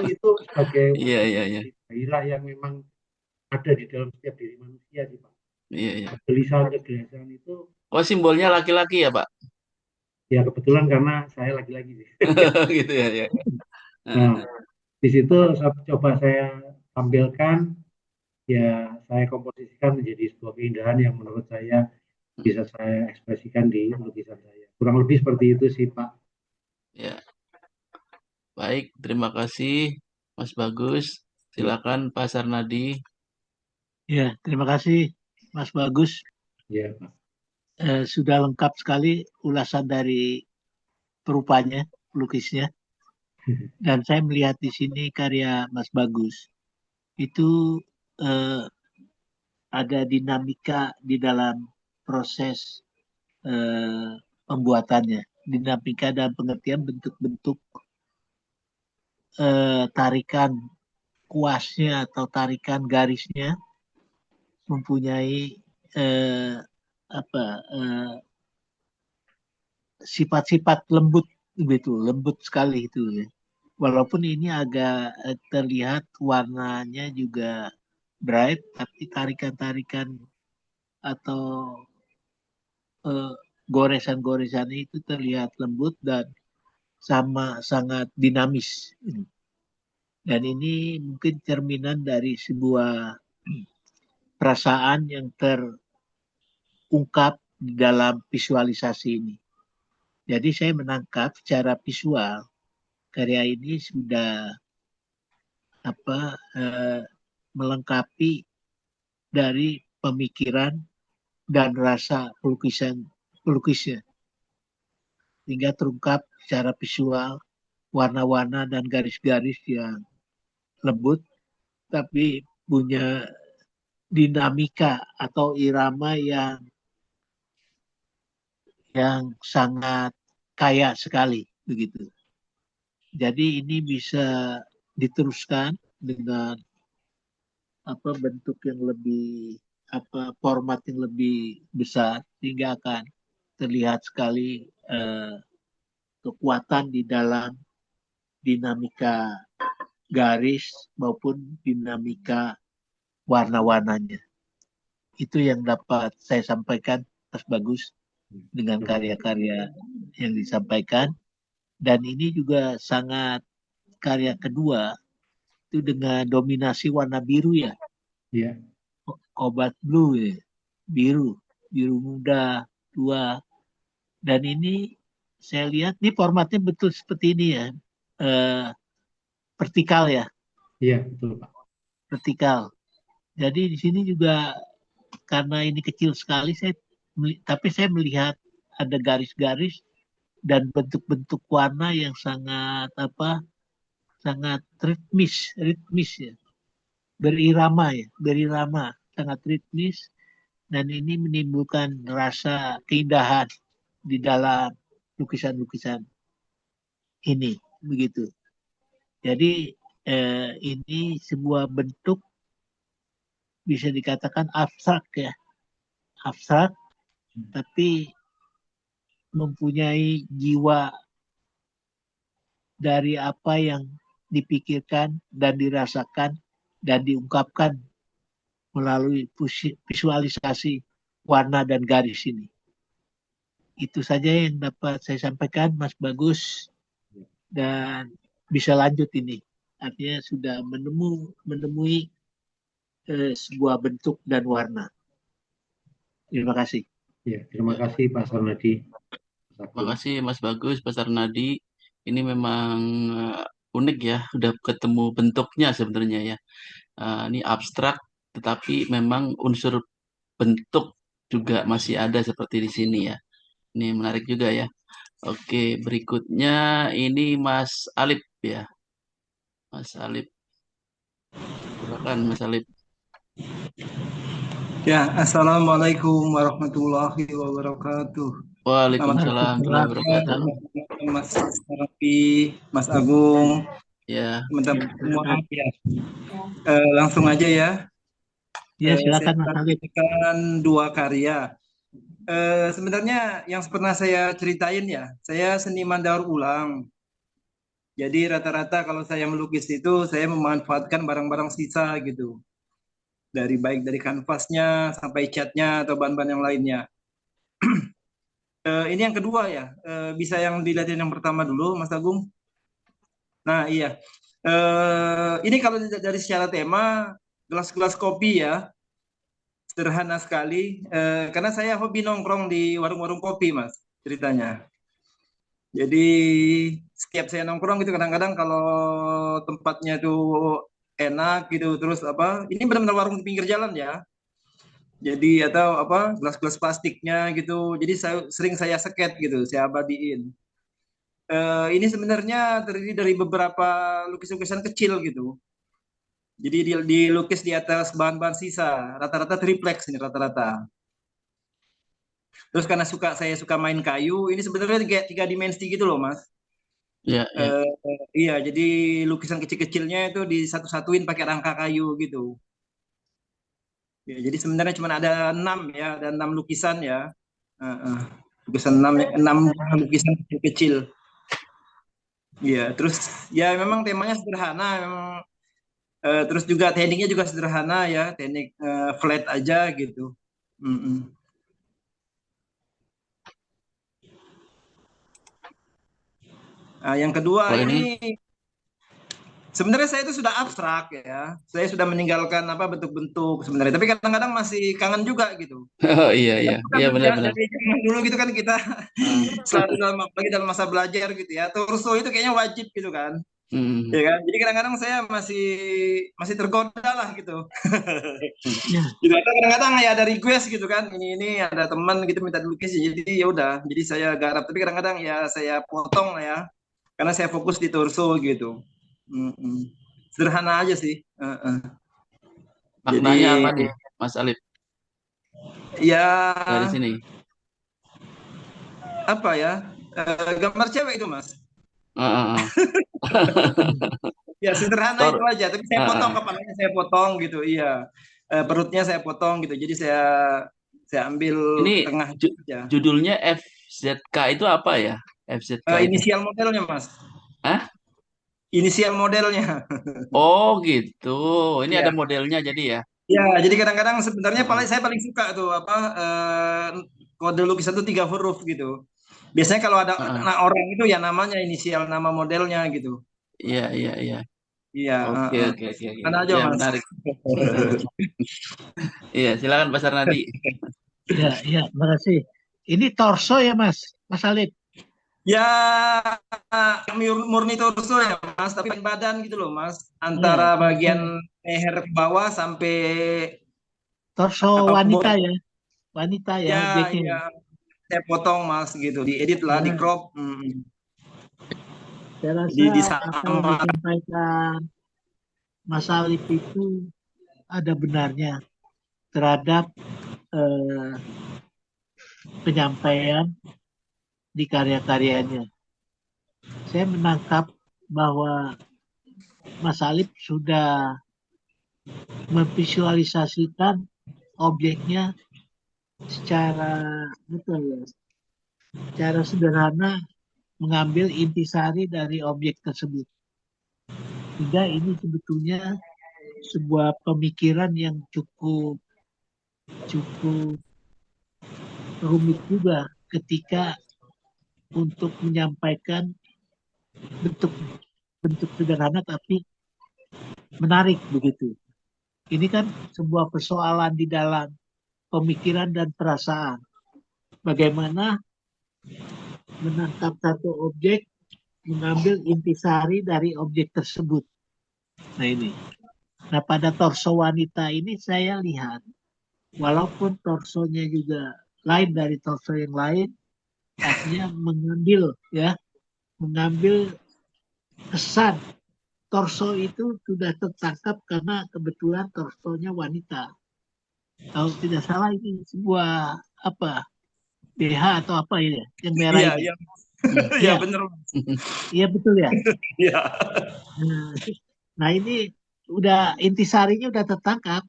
itu sebagai Iya iya iya. gairah yang memang ada di dalam setiap diri manusia sih Pak. Iya iya. Kegelisahan itu Oh, simbolnya laki-laki ya, Pak? ya kebetulan karena saya lagi-lagi sih. Gitu ya ya. Nah, di situ coba saya tampilkan, ya saya komposisikan menjadi sebuah keindahan yang menurut saya bisa saya ekspresikan di lukisan saya. Kurang lebih seperti itu sih Pak. Ya, baik. Terima kasih, Mas Bagus. Ya, Silakan Pak Sarnadi. Ya, terima kasih Mas Bagus. ya Pak. Sudah lengkap sekali ulasan dari perupanya, pelukisnya. Dan saya melihat di sini karya Mas Bagus. Itu ada dinamika di dalam proses pembuatannya. Dinamika dan pengertian bentuk-bentuk tarikan kuasnya atau tarikan garisnya mempunyai sifat-sifat lembut gitu, lembut sekali itu ya. Walaupun ini agak terlihat warnanya juga bright, tapi tarikan-tarikan atau goresan-goresan itu terlihat lembut dan sama sangat dinamis. Dan ini mungkin cerminan dari sebuah perasaan yang terungkap di dalam visualisasi ini. Jadi saya menangkap secara visual karya ini sudah melengkapi dari pemikiran dan rasa pelukisnya, hingga terungkap secara visual warna-warna dan garis-garis yang lembut tapi punya dinamika atau irama yang sangat kaya sekali begitu. Jadi ini bisa diteruskan dengan bentuk yang lebih format yang lebih besar, sehingga akan terlihat sekali kekuatan di dalam dinamika garis maupun dinamika warna-warnanya. Itu yang dapat saya sampaikan, Mas Bagus, dengan karya-karya yang disampaikan. Dan ini juga sangat karya kedua itu dengan dominasi warna biru ya, Iya, cobalt blue ya, biru, biru muda, tua. Dan ini saya lihat ini formatnya betul seperti ini ya, eh, vertikal ya, iya betul Pak. vertikal. Jadi di sini juga karena ini kecil sekali, tapi saya melihat ada garis-garis dan bentuk-bentuk warna yang sangat sangat ritmis ya, berirama, sangat ritmis, dan ini menimbulkan rasa keindahan di dalam lukisan-lukisan ini, begitu. Jadi ini sebuah bentuk bisa dikatakan abstrak ya, abstrak, tapi mempunyai jiwa dari apa yang dipikirkan dan dirasakan dan diungkapkan melalui visualisasi warna dan garis ini. Itu saja yang dapat saya sampaikan, Mas Bagus, dan bisa lanjut ini. Artinya sudah menemui sebuah bentuk dan warna. Terima kasih. Ya, terima Ya, kasih Pak Sarnadi. Mas terima Agung. kasih Mas Bagus, Pasar Nadi. Ini memang unik ya, udah ketemu bentuknya sebenarnya ya. Ini abstrak, tetapi memang unsur bentuk juga masih ada seperti di sini ya. Ini menarik juga ya. Oke, berikutnya ini Mas Alip ya. Mas Alip, silakan Mas Alip. Ya, Assalamualaikum warahmatullahi wabarakatuh. Selamat Waalaikumsalam warahmatullahi wabarakatuh. pagi, Mas Rafi, Mas Agung, Ya, teman-teman semua. Ya. Langsung aja ya. Ya, Saya silakan Mas Alip. sampaikan dua karya. Sebenarnya yang pernah saya ceritain ya, saya seniman daur ulang. Jadi rata-rata kalau saya melukis itu, saya memanfaatkan barang-barang sisa gitu. Baik dari kanvasnya sampai catnya atau bahan-bahan yang lainnya. Ini yang kedua ya, bisa yang dilihatin yang pertama dulu, Mas Agung. Nah iya, ini kalau dari secara tema gelas-gelas kopi ya, sederhana sekali. Karena saya hobi nongkrong di warung-warung kopi, Mas, ceritanya. Jadi setiap saya nongkrong gitu kadang-kadang kalau tempatnya itu enak gitu, terus apa? Ini benar-benar warung di pinggir jalan ya. Jadi atau apa gelas-gelas plastiknya gitu. Jadi sering saya seket gitu, saya abadiin. Ini sebenarnya terdiri dari beberapa lukisan-lukisan kecil gitu. Jadi dilukis di atas bahan-bahan sisa, rata-rata triplex ini rata-rata. Terus karena saya suka main kayu, ini sebenarnya tiga dimensi gitu loh, Mas. ya, ya. Iya, jadi lukisan kecil-kecilnya itu disatu-satuin pakai rangka kayu gitu. Ya, jadi sebenarnya cuma ada 6 ya, ada 6 lukisan ya. Lukisan 6 lukisan kecil-kecil. Iya, terus ya memang temanya sederhana, memang terus juga tekniknya juga sederhana ya, teknik flat aja gitu. Mm-mm. Nah, yang kedua Kalau ini, ini sebenarnya saya itu sudah abstrak ya, saya sudah meninggalkan apa bentuk-bentuk sebenarnya, tapi kadang-kadang masih kangen juga gitu. oh iya, Ya, iya, kan iya ya, benar-benar. dari zaman dulu gitu kan kita Hmm, selalu apalagi dalam masa belajar gitu ya, torso itu kayaknya wajib gitu kan. hmm, Ya kan? Jadi kadang-kadang saya masih tergoda lah gitu. hmm. Ya, Gitu atau kadang-kadang ya ada request gitu kan. Ini ada teman gitu minta dilukis jadi ya udah. Jadi saya garap tapi kadang-kadang ya saya potong lah ya. Karena saya fokus di torso gitu. Mm-mm. Sederhana aja sih. Jadi Maknanya apa nih, Mas Alip, ya dari sini? apa ya? Gambar cewek itu Mas. Ah, ah, ah. Ya sederhana itu Tor, aja. Tapi saya ah, potong ah. kepalanya saya potong gitu. Iya. Perutnya saya potong gitu. Jadi saya ambil Ini tengah ju- aja. judulnya FZK itu apa ya? FZK itu? Inisial modelnya Mas. Hah? inisial modelnya. Oh gitu. Ini ada Ya, modelnya jadi ya. ya. Jadi kadang-kadang sebenarnya Heeh. saya paling suka tuh apa kode lukisan tuh 3 huruf gitu. Biasanya kalau ada Heeh. orang itu ya namanya inisial nama modelnya gitu. Iya, iya, iya. Iya, Oke, oke, oke, oke. mana aja Ya, Mas. menarik. Iya, silakan Pak Sarnadi. Ya, makasih. Ini torso ya Mas Alif. Ya murni torso ya Mas, tapi badan gitu loh Mas, Ya, antara bagian leher ke bawah sampai torso wanita bot. ya, wanita ya Ya, objeknya. ya, saya potong Mas gitu, diedit lah, di Nah, crop. saya rasa Di apa yang sama. disampaikan Mas Alif itu ada benarnya terhadap penyampaian di karya-karyanya. Saya menangkap bahwa Mas Alif sudah memvisualisasikan objeknya secara betul ya, secara sederhana mengambil intisari dari objek tersebut. Sehingga ini sebetulnya sebuah pemikiran yang cukup rumit juga ketika untuk menyampaikan bentuk sederhana tapi menarik begitu. Ini kan sebuah persoalan di dalam pemikiran dan perasaan. Bagaimana menangkap satu objek, mengambil intisari dari objek tersebut. Nah ini. Nah pada torso wanita ini saya lihat, walaupun torsonya juga lain dari torso yang lain, artinya mengambil kesan torso itu sudah tertangkap karena kebetulan torsonya wanita. Kalau tidak salah ini sebuah apa BH atau apa ini yang merah Iya, ini. iya. Iya, Iya benar. iya betul ya. Iya. Nah ini udah intisarinya udah tertangkap,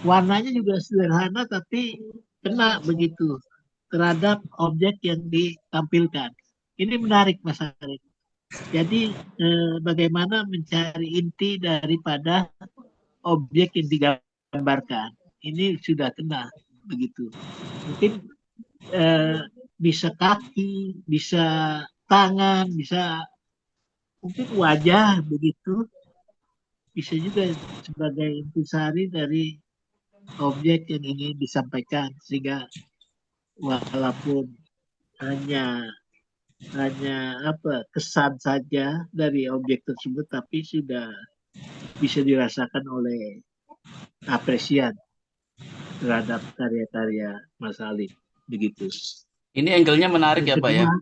warnanya juga sederhana tapi kena begitu terhadap objek yang ditampilkan. Ini menarik Mas Arif. Jadi bagaimana mencari inti daripada objek yang digambarkan. Ini sudah kena begitu. Mungkin bisa kaki, bisa tangan, bisa mungkin wajah begitu. Bisa juga sebagai intisari dari objek yang ingin disampaikan sehingga walaupun hanya kesan saja dari objek tersebut tapi sudah bisa dirasakan oleh apresian terhadap karya-karya Mas Alif begitu. Ini angle-nya menarik Yang ya, Pak ya. kedua,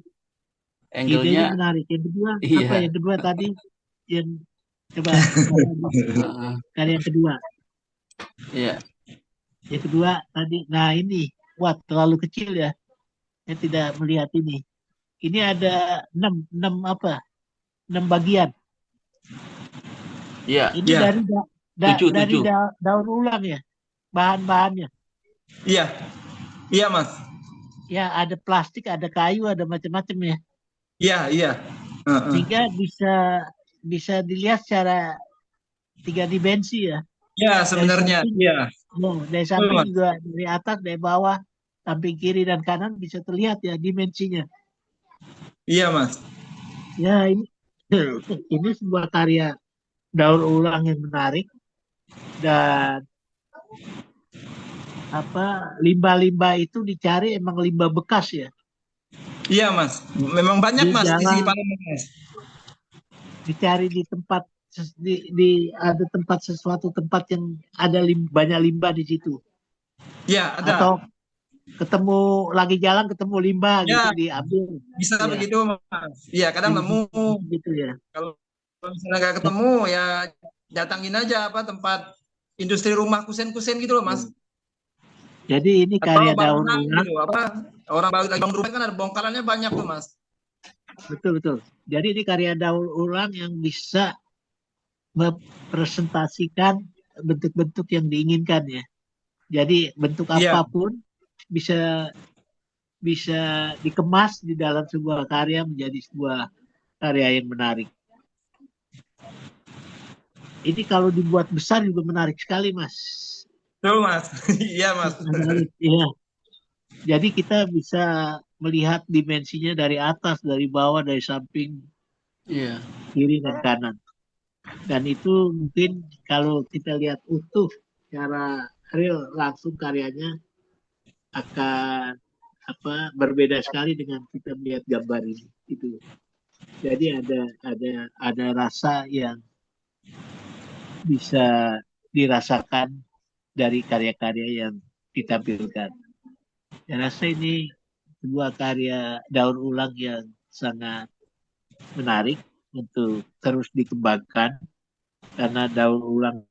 idenya Angle-nya menarik. Yang kedua iya. apa? Yang kedua tadi yang coba karya yang kedua. Iya. Yang kedua tadi, nah ini, wah terlalu kecil ya. Saya tidak melihat ini. Ini ada 6 bagian. Iya. Ini dari Tujuh. daur ulang ya, bahan-bahannya. Iya, iya Mas. Ya ada plastik, ada kayu, ada macam-macam ya. Iya, iya. Sehingga bisa dilihat secara 3 dimensi ya. Ya sebenarnya, iya. Dari samping juga, dari atas, dari bawah, samping kiri dan kanan bisa terlihat ya dimensinya. Iya Mas. Ya ini sebuah karya daur ulang yang menarik dan limbah-limbah itu dicari emang limbah bekas ya. Iya Mas, memang banyak Mas di sini Palembang Mas. Dicari di tempat ada sesuatu tempat yang ada banyak limbah di situ. Ya ada. Atau ketemu lagi jalan ketemu limbah ya, gitu diambil. Bisa ya. Begitu Mas. Iya kadang nemu. Gitu ya. Kalau misalnya nggak ketemu ya datangin aja tempat industri rumah kusen-kusen gitu loh Mas. Jadi ini karya daur ulang. Gitu, orang baru lagi bangun rumah kan ada bongkarannya banyak tuh Mas. Betul. Jadi ini karya daur ulang yang bisa mempresentasikan bentuk-bentuk yang diinginkan ya. Jadi bentuk apapun bisa dikemas di dalam sebuah karya menjadi sebuah karya yang menarik. Ini kalau dibuat besar juga menarik sekali, Mas. Betul, Mas. Iya, Mas. Mas Alif, iya. Jadi kita bisa melihat dimensinya dari atas, dari bawah, dari samping, Iya. kiri dan kanan. Dan itu mungkin kalau kita lihat utuh secara real langsung karyanya akan berbeda sekali dengan kita melihat gambar ini. Itu. Jadi ada rasa yang bisa dirasakan dari karya-karya yang ditampilkan. Saya rasa ini sebuah karya daur ulang yang sangat menarik untuk terus dikembangkan karena daur ulang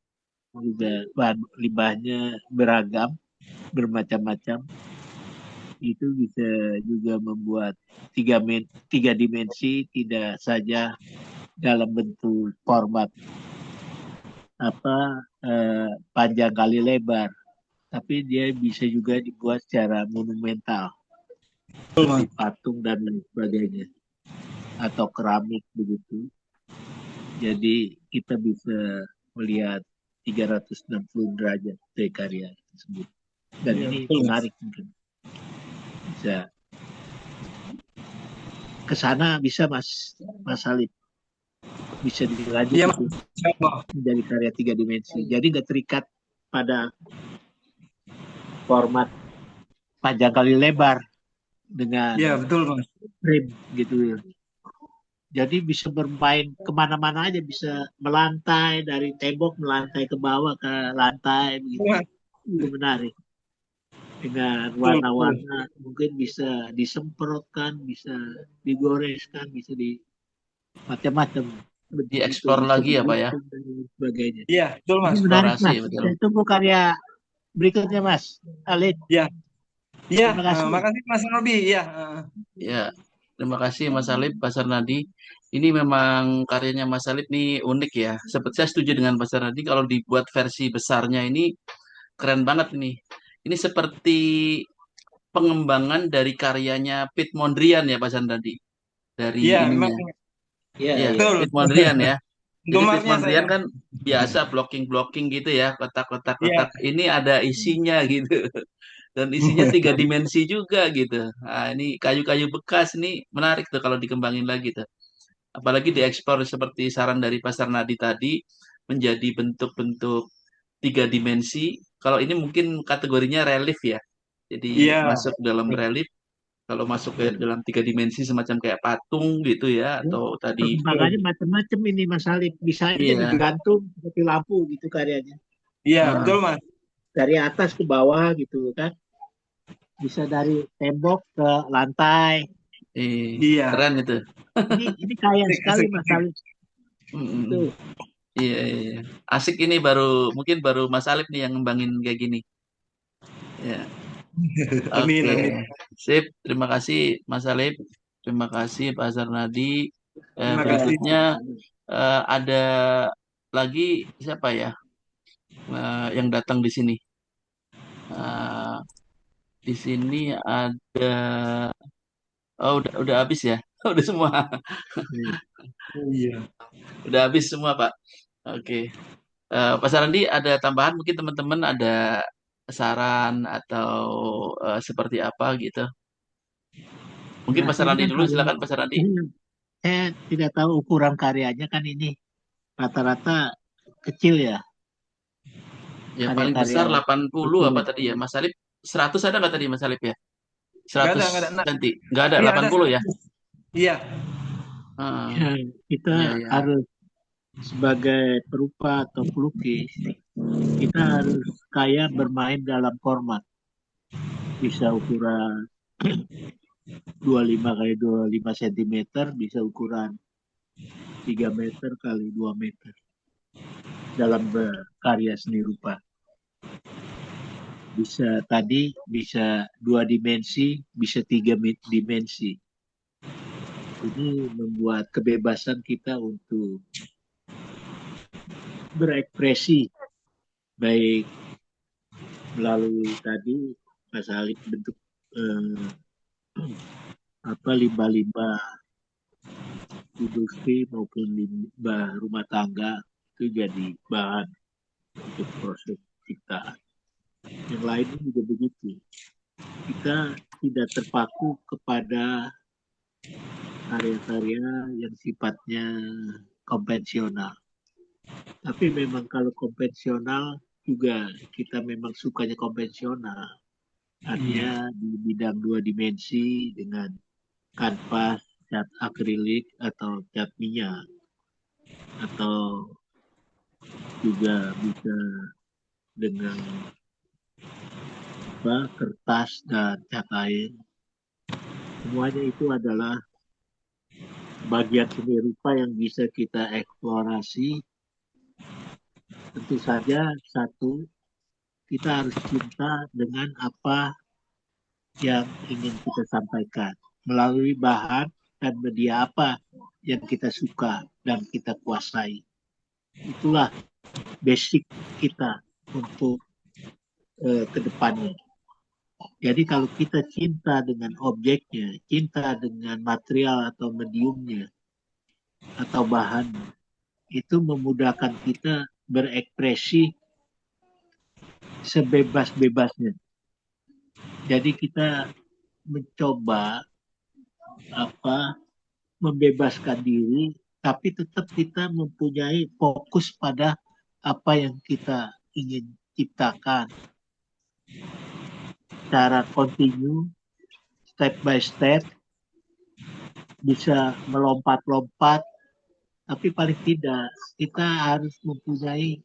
juga bahan limbahnya beragam, bermacam-macam. Itu bisa juga membuat tiga dimensi tidak saja dalam bentuk format panjang kali lebar, tapi dia bisa juga dibuat secara monumental seperti patung dan lain sebagainya atau keramik begitu. Jadi kita bisa melihat 360 derajat dari karya tersebut. Dan Iya, ini betul, Mas. menarik mungkin. Bisa ke sana bisa Mas Halid. Bisa dilanjut Iya, itu Mas. Insyaallah. menjadi karya 3 dimensi. Jadi nggak terikat pada format panjang kali lebar dengan Iya, betul, Mas. frame gitu ya. Jadi bisa bermain kemana-mana aja, bisa melantai dari tembok melantai ke bawah ke lantai begitu. Mas. Itu menarik. Dengan Betul, betul. warna-warna mungkin bisa disemprotkan, bisa digoreskan, bisa di macam-macam. Dieksplor Bisa lagi ya, Pak ya. dihitung dan lain sebagainya. Iya, betul, Ini Mas. menarik Eksplorasi, Mas. betul. Saya tunggu karya berikutnya Mas Alid. Iya. Iya, Terima kasih. makasih Mas Robi. Iya. Ya, terima kasih Mas Alip, Pak Sarnadi. Ini memang karyanya Mas Alip nih unik ya. Seperti saya setuju dengan Pak Sarnadi kalau dibuat versi besarnya ini keren banget ini. Ini seperti pengembangan dari karyanya Piet Mondrian ya Pak Sarnadi. Dari Iya, memang. ininya. Iya, Ya, Betul. Piet Mondrian ya. Jadi Piet Gemarnya saya. Mondrian kan biasa blocking-blocking gitu ya, kotak-kotak Iya. kotak. Ini ada isinya gitu. Dan isinya 3 dimensi juga gitu. Nah, ini kayu-kayu bekas nih menarik tuh kalau dikembangin lagi tuh. Apalagi diekspor seperti saran dari Pasar Nadi tadi menjadi bentuk-bentuk 3 dimensi. Kalau ini mungkin kategorinya relief ya. Jadi Iya. masuk dalam relief. Kalau masuk ke dalam 3 dimensi semacam kayak patung gitu ya, atau tadi Perkembangannya macam-macam ini Mas Halid. Bisa aja iya, digantung seperti lampu gitu karyanya. Iya, nah, betul, Mas. Dari atas ke bawah gitu kan. Bisa dari tembok ke lantai. Iya. keren itu. Ini kaya Asik, sekali asik, Mas asik. Halid. Mm-mm. Tuh. Iya, iya. Asik ini mungkin baru Mas Alip nih yang ngembangin kayak gini. Ya. Amin, Oke, amin. sip. Terima kasih Mas Alip. Terima kasih Pak Zarnadi. Terima kasih. Berikutnya ada lagi siapa ya yang datang di sini? Eh, di sini ada. Oh, udah habis ya? Udah semua. Oh iya. Udah habis semua, Pak. Oke. Pak Sarandi ada tambahan mungkin teman-teman ada saran atau seperti apa gitu. Mungkin Nah, Pak ini Sarandi kan dulu, karya, silakan Pak Sarandi. saya tidak tahu ukuran karyanya kan ini rata-rata kecil ya. Yang paling Karya-karya besar 80 kecil. apa tadi ya Mas Salib? 100 ada nggak tadi Mas Salib ya? Nggak 100 ada. nanti. Nggak ada, Iya, ada. 80 ya? Iya. Ah, Ya, kita iya, iya. harus sebagai perupa atau pelukis, kita harus kaya bermain dalam format. Bisa ukuran 25 kali 25 cm, bisa ukuran 3 meter kali 2 meter dalam berkarya seni rupa. Bisa 2 dimensi, bisa 3 dimensi. Ini membuat kebebasan kita untuk berekspresi, baik melalui tadi Mas Halid bentuk limbah-limbah industri maupun limbah rumah tangga itu jadi bahan untuk proses ciptaan. Yang lainnya juga begitu. Kita tidak terpaku kepada karya-karya yang sifatnya konvensional. Tapi memang kalau konvensional juga kita memang sukanya konvensional. Artinya di bidang 2 dimensi dengan kanvas, cat akrilik atau cat minyak. Atau juga bisa dengan kertas dan cat air. Semuanya itu adalah bagian seni rupa yang bisa kita eksplorasi. Tentu saja satu, kita harus cinta dengan apa yang ingin kita sampaikan melalui bahan dan media apa yang kita suka dan kita kuasai. Itulah basic kita untuk ke depannya. Jadi kalau kita cinta dengan objeknya, cinta dengan material atau mediumnya, atau bahannya, itu memudahkan kita berekspresi sebebas-bebasnya. Jadi kita mencoba membebaskan diri, tapi tetap kita mempunyai fokus pada apa yang kita ingin ciptakan. Secara kontinu, step by step, bisa melompat-lompat, tapi paling tidak kita harus mempunyai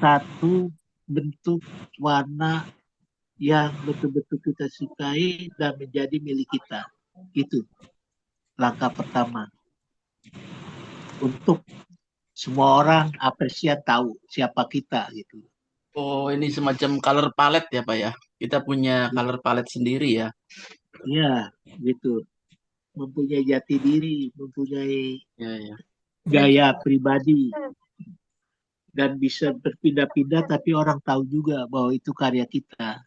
satu bentuk warna yang betul-betul kita sukai dan menjadi milik kita. Itu langkah pertama. Untuk semua orang apresiat tahu siapa kita gitu. Oh, ini semacam color palette ya, Pak ya. Kita punya color palette sendiri ya. Iya, gitu. Mempunyai jati diri, mempunyai Ya. gaya pribadi. Dan bisa berpindah-pindah tapi orang tahu juga bahwa itu karya kita.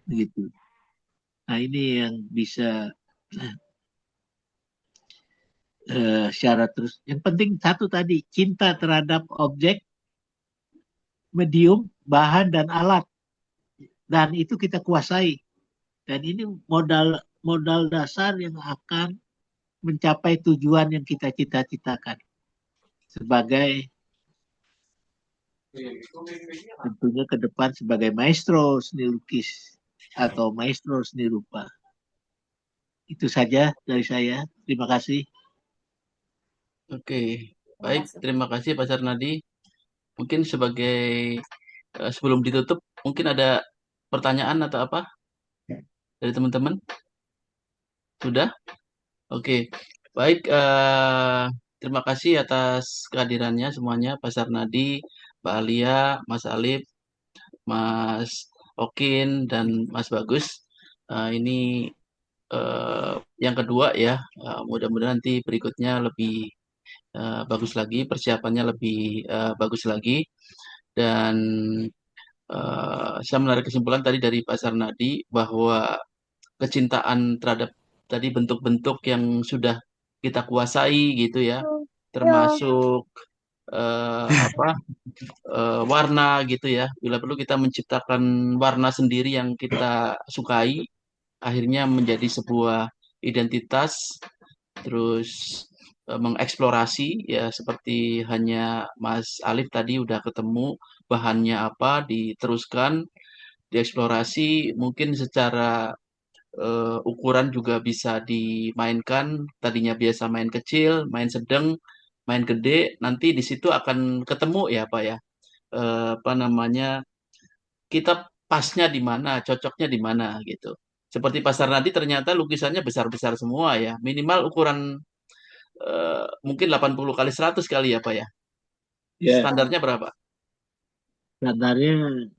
Gitu. Nah, ini yang bisa syarat terus. Yang penting satu tadi, cinta terhadap objek, medium, bahan, dan alat. Dan itu kita kuasai. Dan ini modal dasar yang akan mencapai tujuan yang kita cita-citakan. Sebagai tentunya ke depan sebagai maestro seni lukis atau maestro seni rupa. Itu saja dari saya. Terima kasih. Oke, baik. Terima kasih Pak Sarnadi. Mungkin sebagai sebelum ditutup, mungkin ada pertanyaan atau apa dari teman-teman? Sudah? Oke, baik. Terima kasih atas kehadirannya semuanya, Pak Sarnadi, Mbak Alia, Mas Alif, Mas Okin, dan Mas Bagus. Ini yang kedua ya. Mudah-mudahan nanti berikutnya lebih bagus lagi, persiapannya lebih bagus lagi. Dan saya menarik kesimpulan tadi dari Pak Sarnadi bahwa kecintaan terhadap tadi bentuk-bentuk yang sudah kita kuasai gitu ya, termasuk warna gitu ya. Bila perlu kita menciptakan warna sendiri yang kita sukai, akhirnya menjadi sebuah identitas, terus mengeksplorasi ya seperti hanya Mas Alif tadi udah ketemu bahannya apa, diteruskan dieksplorasi mungkin secara ukuran juga bisa dimainkan. Tadinya biasa main kecil, main sedang, main gede, nanti di situ akan ketemu ya Pak ya. Apa namanya? Kita pasnya di mana, cocoknya di mana gitu. Seperti pasar nanti ternyata lukisannya besar-besar semua ya. Minimal ukuran mungkin 80 kali 100 kali ya Pak ya. Ya, Standarnya berapa? standarnya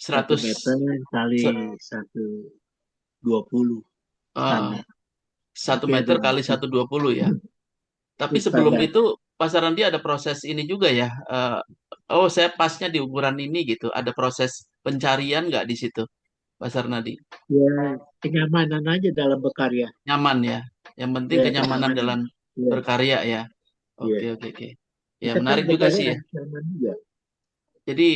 1 100 meter kali 120 standar. 1 Tapi meter ada kali 120 ya. Tapi itu sebelum standar. itu pasar nanti ada proses ini juga ya. Oh saya pasnya di ukuran ini gitu. Ada proses pencarian nggak di situ, Pasar Nadi? Ya, kenyamanan aja dalam berkarya. Nyaman ya. Yang penting Ya, kenyamanan kenyamanan. dalam Ya, berkarya ya. Oke, oke, oke. Ya, Kita kan menarik juga bertanya sih ya. ancaman juga. Jadi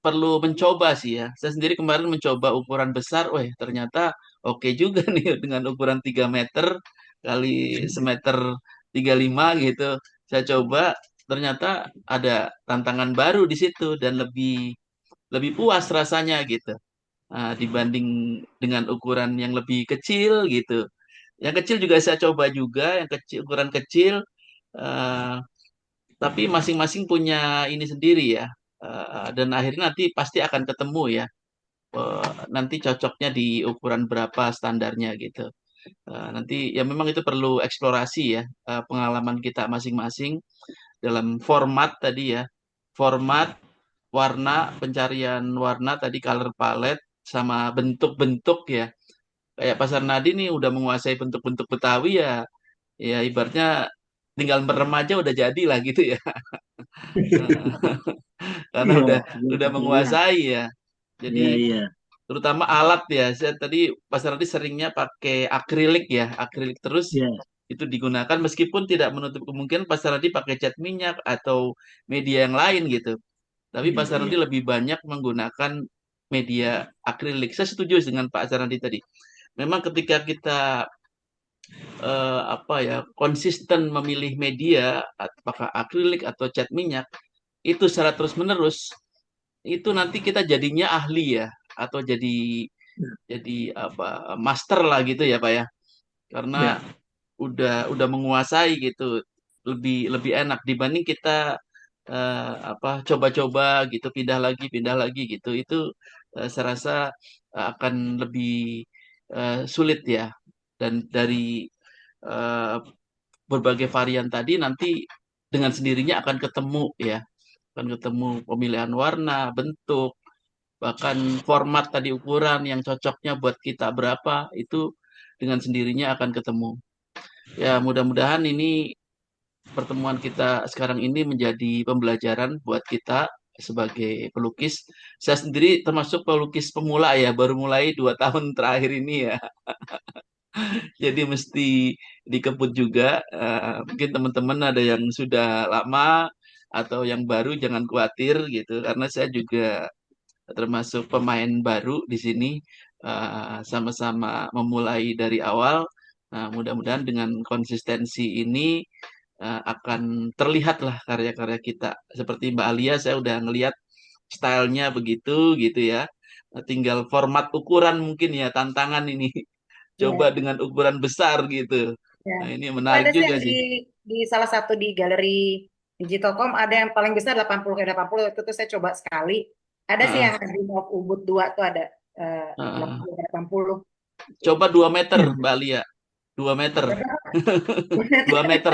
perlu mencoba sih ya. Saya sendiri kemarin mencoba ukuran besar, wah ternyata oke juga nih dengan ukuran 3 meter kali semeter 35 gitu. Saya coba, ternyata ada tantangan baru di situ dan lebih lebih puas rasanya gitu. Dibanding dengan ukuran yang lebih kecil gitu. Yang kecil juga saya coba juga, yang kecil ukuran kecil, eh, tapi masing-masing punya ini sendiri ya. Dan akhirnya nanti pasti akan ketemu ya. Nanti cocoknya di ukuran berapa standarnya gitu. Nanti ya memang itu perlu eksplorasi ya, pengalaman kita masing-masing dalam format tadi ya. Format, warna, pencarian warna tadi color palette sama bentuk-bentuk ya. Kayak Pasar Nadi nih udah menguasai bentuk-bentuk Betawi ya. Ya ibaratnya tinggal merem aja udah jadi lah gitu ya. Karena Iya, iya, udah iya, menguasai ya. iya, Jadi iya. terutama alat ya. Saya tadi Pasar Nadi seringnya pakai akrilik ya, akrilik terus Iya, itu digunakan meskipun tidak menutup kemungkinan Pasar Nadi pakai cat minyak atau media yang lain gitu. Tapi iya, Pasar iya. Nadi lebih banyak menggunakan media akrilik. Saya setuju dengan Pak Sarandi tadi. Memang ketika kita apa ya konsisten memilih media apakah akrilik atau cat minyak itu secara terus menerus itu nanti kita jadinya ahli ya atau jadi apa master lah gitu ya Pak ya karena Iya, udah menguasai gitu lebih lebih enak dibanding kita apa coba-coba gitu pindah lagi gitu itu saya rasa akan lebih sulit ya dan dari eh, berbagai varian tadi nanti dengan sendirinya akan ketemu ya akan ketemu pemilihan warna bentuk bahkan format tadi ukuran yang cocoknya buat kita berapa itu dengan sendirinya akan ketemu ya mudah-mudahan ini pertemuan kita sekarang ini menjadi pembelajaran buat kita sebagai pelukis saya sendiri termasuk pelukis pemula ya baru mulai 2 tahun terakhir ini ya jadi mesti dikebut juga. Mungkin teman-teman ada yang sudah lama atau yang baru jangan khawatir gitu karena saya juga termasuk pemain baru di sini. Sama-sama memulai dari awal. Nah, mudah-mudahan dengan konsistensi ini akan terlihat lah karya-karya kita. Seperti Mbak Alia, saya udah ngelihat stylenya begitu gitu ya. Tinggal format ukuran mungkin ya tantangan ini. Coba Iya, dengan ukuran besar gitu. ya. Nah, ini Oh, menarik ada sih juga yang sih. di salah satu di galeri Digitalcom ada yang paling besar 80 itu tuh saya coba sekali. Ada sih yang Heeh, Dream of Ubud 2 tuh ada heeh. 80 Coba 2 meter, iya. Mbak Lia. 2 meter. 2 meter.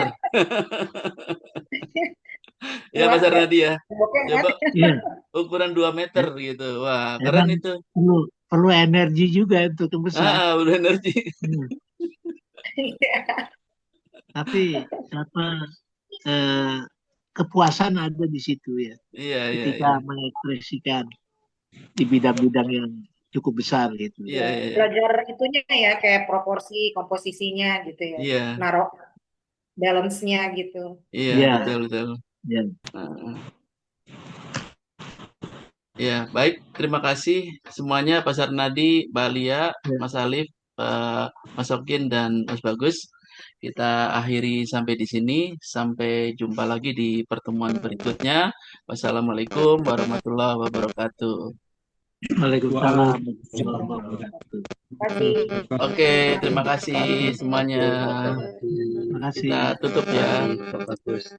Ya, Wah, Pasar nggak Nadia. oke kan? Coba Iya, ukuran 2 meter gitu. Wah, keren emang itu. perlu perlu energi juga untuk membesar. Udah energi. Hmm. Tapi apa eh, kepuasan ada di situ ya, Iya, iya, ketika iya. mengekspresikan di bidang-bidang yang cukup besar gitu. Iya, Ya, iya, iya. belajar itunya ya kayak proporsi komposisinya gitu ya. Iya, Naruh balance-nya gitu. iya, Ya, betul, betul. ya, Heeh. Ya, baik. Terima kasih semuanya, Pasar Nadi, Mbak Lia, ya. Mas Alif, Mas Okin, dan Mas Bagus. Kita akhiri sampai di sini. Sampai jumpa lagi di pertemuan berikutnya. Wassalamualaikum warahmatullahi wabarakatuh. Waalaikumsalam warahmatullahi Terima wabarakatuh. kasih. Oke, terima kasih semuanya. Terima kasih. Kita tutup ya. Bagus.